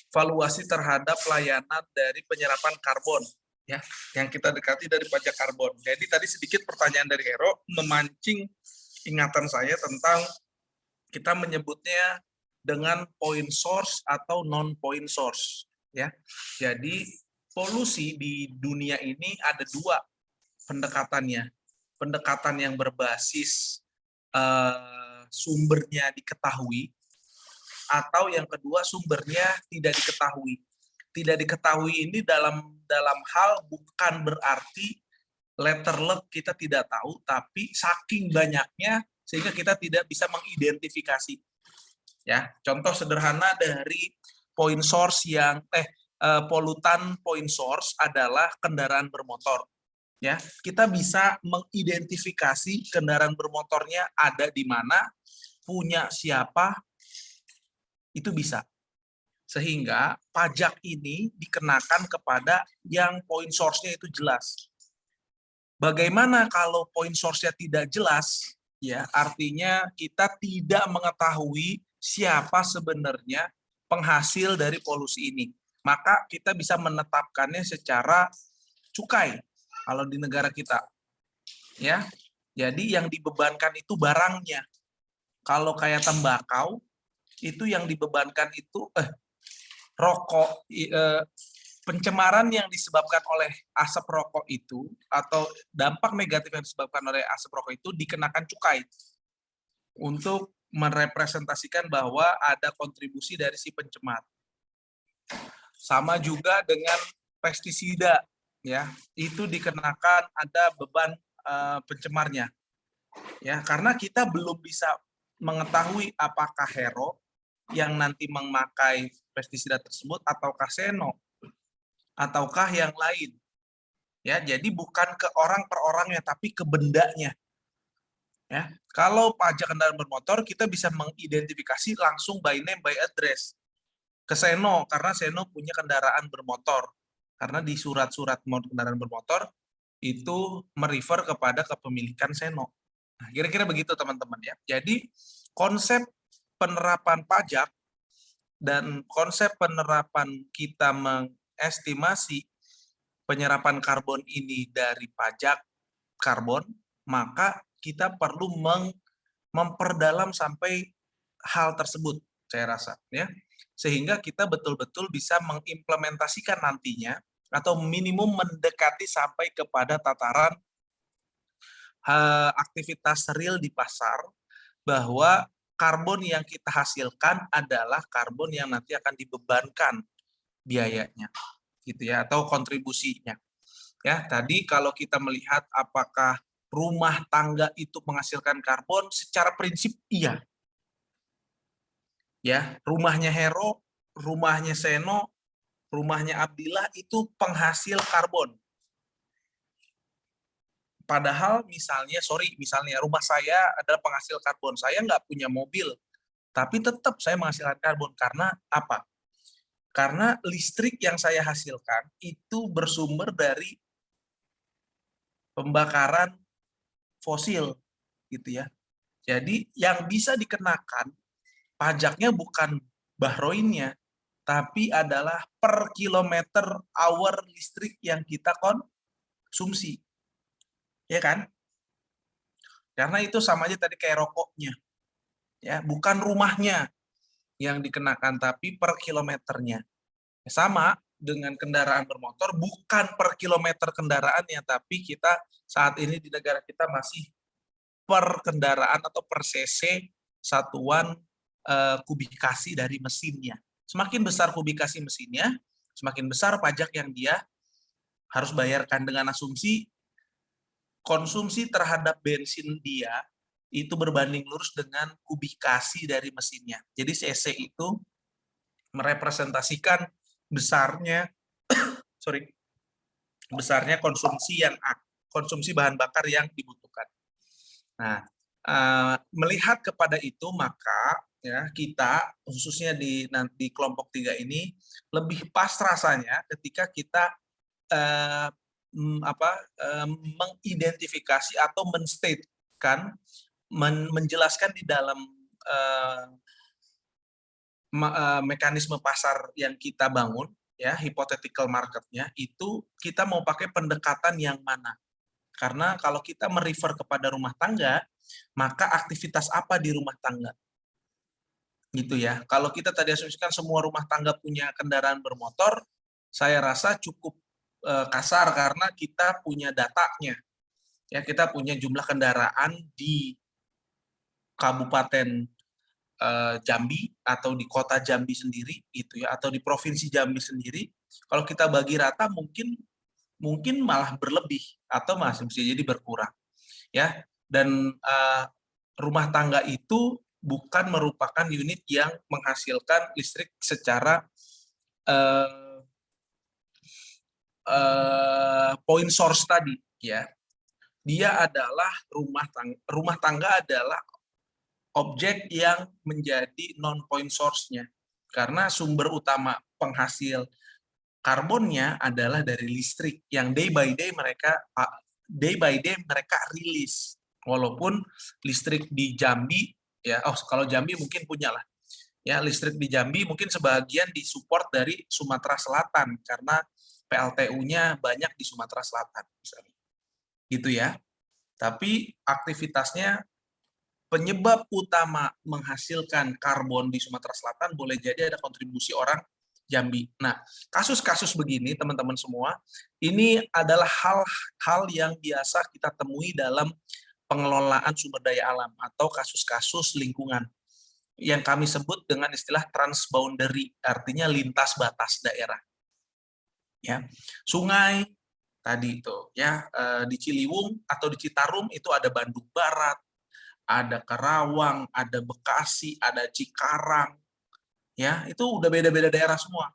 valuasi terhadap layanan dari penyerapan karbon ya, yang kita dekati dari pajak karbon. Jadi tadi sedikit pertanyaan dari Hero memancing ingatan saya tentang kita menyebutnya dengan point source atau non point source ya. Jadi polusi di dunia ini ada 2 pendekatannya. Pendekatan yang berbasis sumbernya diketahui, atau yang kedua sumbernya tidak diketahui. Tidak diketahui ini dalam hal bukan berarti letterlek kita tidak tahu, tapi saking banyaknya sehingga kita tidak bisa mengidentifikasi. Ya, contoh sederhana dari point source yang polutan point source adalah kendaraan bermotor. Ya, kita bisa mengidentifikasi kendaraan bermotornya ada di mana, punya siapa, itu bisa. Sehingga pajak ini dikenakan kepada yang point source-nya itu jelas. Bagaimana kalau point source-nya tidak jelas? Ya, artinya kita tidak mengetahui siapa sebenarnya penghasil dari polusi ini. Maka kita bisa menetapkannya secara cukai kalau di negara kita. Ya. Jadi yang dibebankan itu barangnya. Kalau kayak tembakau, itu yang dibebankan itu rokok, pencemaran yang disebabkan oleh asap rokok itu atau dampak negatif yang disebabkan oleh asap rokok itu dikenakan cukai untuk merepresentasikan bahwa ada kontribusi dari si pencemar. Sama juga dengan pestisida, ya, itu dikenakan ada beban pencemarnya, ya, karena kita belum bisa mengetahui apakah Hero yang nanti memakai pestisida tersebut ataukah Seno ataukah yang lain, ya, jadi bukan ke orang per orangnya tapi ke bendanya. Ya, kalau pajak kendaraan bermotor kita bisa mengidentifikasi langsung by name by address ke Seno karena Seno punya kendaraan bermotor, karena di surat-surat kendaraan bermotor itu merefer kepada kepemilikan Seno. Nah, kira-kira begitu teman-teman ya. Jadi konsep penerapan pajak dan konsep penerapan kita mengestimasi penyerapan karbon ini dari pajak karbon, maka kita perlu memperdalam sampai hal tersebut, saya rasa ya. Sehingga kita betul-betul bisa mengimplementasikan nantinya atau minimum mendekati sampai kepada tataran aktivitas real di pasar, bahwa karbon yang kita hasilkan adalah karbon yang nanti akan dibebankan biayanya, gitu ya, atau kontribusinya. Ya, tadi kalau kita melihat apakah rumah tangga itu menghasilkan karbon, secara prinsip iya. Ya, rumahnya Hero, rumahnya Seno, rumahnya Abdillah itu penghasil karbon. Padahal misalnya rumah saya adalah penghasil karbon. Saya nggak punya mobil, tapi tetap saya menghasilkan karbon. Karena apa? Karena listrik yang saya hasilkan itu bersumber dari pembakaran fosil, gitu ya. Jadi yang bisa dikenakan pajaknya bukan bahroinnya, tapi adalah per kilometer hour listrik yang kita konsumsi. Ya kan? Karena itu sama aja tadi kayak rokoknya. Ya, bukan rumahnya yang dikenakan, tapi per kilometernya. Sama dengan kendaraan bermotor, bukan per kilometer kendaraannya, tapi kita saat ini di negara kita masih per kendaraan atau per cc satuan kubikasi dari mesinnya. Semakin besar kubikasi mesinnya, semakin besar pajak yang dia harus bayarkan, dengan asumsi konsumsi terhadap bensin dia itu berbanding lurus dengan kubikasi dari mesinnya. Jadi cc itu merepresentasikan besarnya besarnya konsumsi bahan bakar yang dibutuhkan. Nah, melihat kepada itu, maka ya kita khususnya di kelompok 3 ini lebih pas rasanya ketika kita mengidentifikasi atau menstatekan, menjelaskan di dalam mekanisme pasar yang kita bangun, ya, hypothetical marketnya, itu kita mau pakai pendekatan yang mana. Karena kalau kita merefer kepada rumah tangga, maka aktivitas apa di rumah tangga? Gitu ya. Kalau kita tadi asumsikan semua rumah tangga punya kendaraan bermotor, saya rasa cukup kasar karena kita punya datanya. Ya, kita punya jumlah kendaraan di Kabupaten Jambi atau di Kota Jambi sendiri gitu ya, atau di Provinsi Jambi sendiri. Kalau kita bagi rata mungkin malah berlebih atau masih bisa jadi berkurang. Ya, dan rumah tangga itu bukan merupakan unit yang menghasilkan listrik secara point source tadi, ya. Dia adalah rumah tangga adalah objek yang menjadi non point source-nya, karena sumber utama penghasil karbonnya adalah dari listrik yang day by day mereka rilis. Walaupun listrik di Jambi, ya, kalau Jambi mungkin punya lah, ya, listrik di Jambi mungkin sebagian disupport dari Sumatera Selatan karena PLTU-nya banyak di Sumatera Selatan, misalnya. Gitu ya. Tapi aktivitasnya, penyebab utama menghasilkan karbon di Sumatera Selatan boleh jadi ada kontribusi orang Jambi. Nah, kasus-kasus begini, teman-teman semua, ini adalah hal-hal yang biasa kita temui dalam pengelolaan sumber daya alam atau kasus-kasus lingkungan yang kami sebut dengan istilah transboundary, artinya lintas batas daerah. Ya, sungai tadi itu, ya, di Ciliwung atau di Citarum itu ada Bandung Barat, ada Karawang, ada Bekasi, ada Cikarang, ya, itu udah beda-beda daerah semua,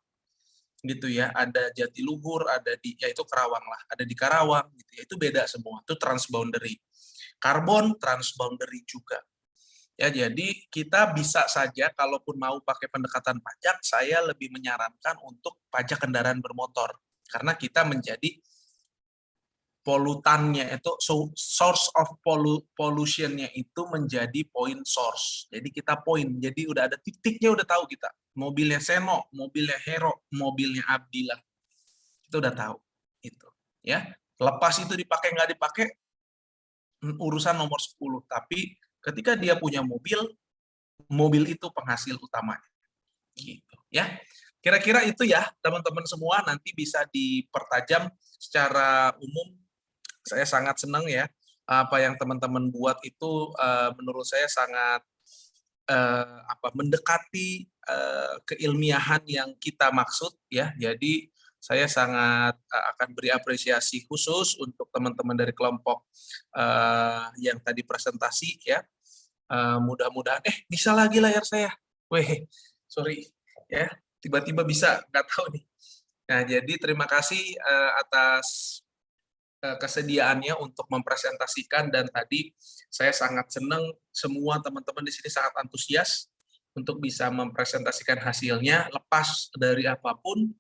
gitu ya. Ada Jatiluhur, ada di, ya itu Karawang lah, ada di Karawang, gitu ya. Itu beda semua, itu transboundary. Karbon transboundary juga. Ya, jadi kita bisa saja, kalaupun mau pakai pendekatan pajak, saya lebih menyarankan untuk pajak kendaraan bermotor, karena kita menjadi polutannya itu, source of pollution-nya itu menjadi point source. Jadi kita point, jadi udah ada titiknya, udah tahu kita. Mobilnya Seno, mobilnya Hero, mobilnya Abdillah. Itu udah tahu. Itu, ya. Lepas itu dipakai nggak dipakai, urusan nomor 10. Tapi ketika dia punya mobil itu penghasil utamanya. Gitu, ya. Kira-kira itu ya, teman-teman semua, nanti bisa dipertajam secara umum. Saya sangat senang ya, apa yang teman-teman buat itu menurut saya sangat mendekati keilmiahan yang kita maksud ya. Jadi saya sangat akan beri apresiasi khusus untuk teman-teman dari kelompok yang tadi presentasi ya. Mudah-mudahan bisa lagi layar saya. Weh, sorry ya, tiba-tiba bisa, nggak tahu nih. Nah, jadi terima kasih atas kesediaannya untuk mempresentasikan, dan tadi saya sangat senang semua teman-teman di sini sangat antusias untuk bisa mempresentasikan hasilnya. Lepas dari apapun,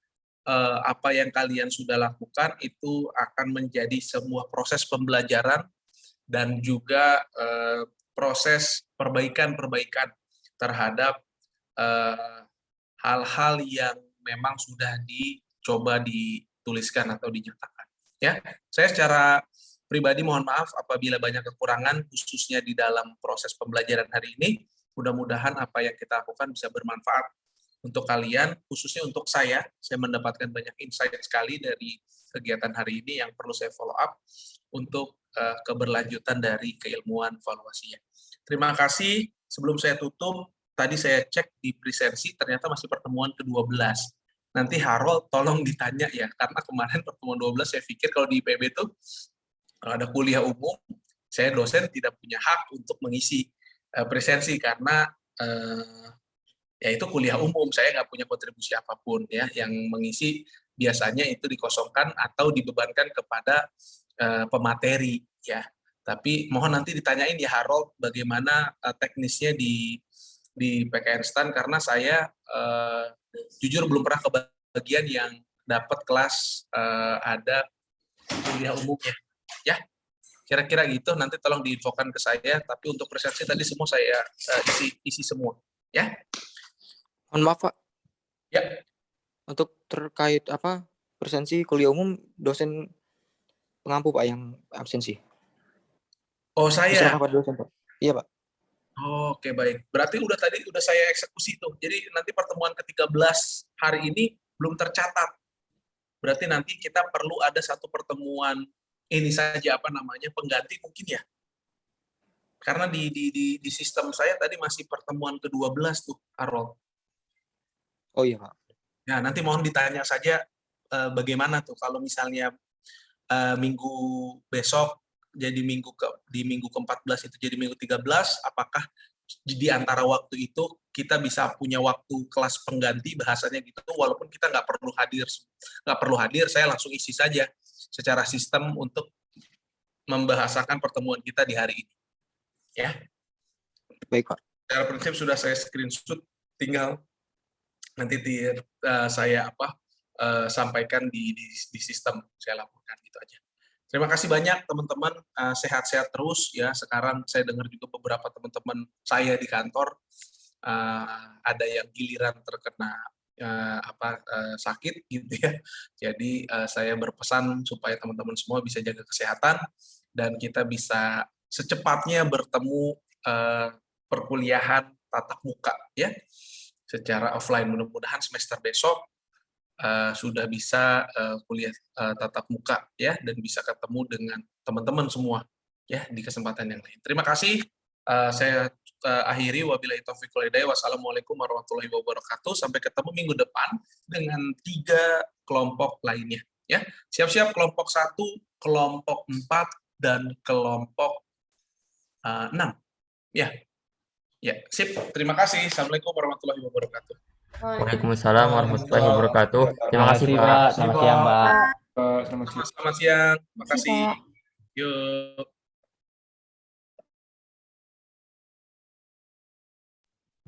apa yang kalian sudah lakukan itu akan menjadi sebuah proses pembelajaran dan juga proses perbaikan-perbaikan terhadap hal-hal yang memang sudah dicoba dituliskan atau dinyatakan. Ya, saya secara pribadi mohon maaf apabila banyak kekurangan khususnya di dalam proses pembelajaran hari ini. Mudah-mudahan apa yang kita lakukan bisa bermanfaat untuk kalian, khususnya untuk saya mendapatkan banyak insight sekali dari kegiatan hari ini yang perlu saya follow up untuk keberlanjutan dari keilmuan valuasinya. Terima kasih. Sebelum saya tutup, tadi saya cek di presensi, ternyata masih pertemuan ke-12. Nanti Harold tolong ditanya ya, karena kemarin pertemuan 12 saya pikir kalau di IPB itu kalau ada kuliah umum, saya dosen tidak punya hak untuk mengisi presensi karena ya itu kuliah umum, saya nggak punya kontribusi apapun ya. Yang mengisi biasanya itu dikosongkan atau dibebankan kepada pemateri ya. Tapi mohon nanti ditanyain ya Harold bagaimana teknisnya di PKN STAN, karena saya jujur belum pernah kebagian yang dapat kelas ada kuliah umumnya ya. Kira-kira gitu, nanti tolong diinfokan ke saya, tapi untuk presensi tadi semua saya isi semua ya. Mohon maaf Pak. Ya. Untuk terkait presensi kuliah umum, dosen pengampu Pak yang absensi. Oh saya. Pak dosen Pak. Iya Pak. Oke, baik. Berarti udah saya eksekusi tuh. Jadi nanti pertemuan ke-13 hari ini belum tercatat. Berarti nanti kita perlu ada satu pertemuan ini saja pengganti mungkin ya. Karena di sistem saya tadi masih pertemuan ke-12 tuh, Harold. Oh iya, Pak. Nah, nanti mohon ditanya saja bagaimana tuh kalau misalnya minggu besok jadi di minggu ke-14 itu jadi minggu 13, apakah di antara waktu itu kita bisa punya waktu kelas pengganti bahasanya gitu, walaupun kita nggak perlu hadir, saya langsung isi saja secara sistem untuk membahasakan pertemuan kita di hari ini. Ya. Baik, Pak. Secara prinsip sudah saya screenshot, tinggal nanti saya sampaikan di sistem, saya laporkan gitu aja. Terima kasih banyak teman-teman, sehat-sehat terus ya. Sekarang saya dengar juga beberapa teman-teman saya di kantor ada yang giliran terkena sakit gitu ya. Jadi saya berpesan supaya teman-teman semua bisa jaga kesehatan dan kita bisa secepatnya bertemu perkuliahan tatap muka ya secara offline. Mudah-mudahan semester besok sudah bisa kuliah tatap muka ya, dan bisa ketemu dengan teman-teman semua ya di kesempatan yang lain. Terima kasih. Saya akhiri, wabillahi taufiq wal hidayah. Wassalamualaikum warahmatullahi wabarakatuh. Sampai ketemu minggu depan dengan 3 kelompok lainnya ya. Siap-siap kelompok 1, kelompok 4 dan kelompok 6 ya. Ya, sip. Terima kasih. Assalamualaikum warahmatullahi wabarakatuh. Waalaikumsalam warahmatullahi wabarakatuh. Terima kasih Pak. Selamat siang, Pak. Selamat siang. Terima kasih. Yuk.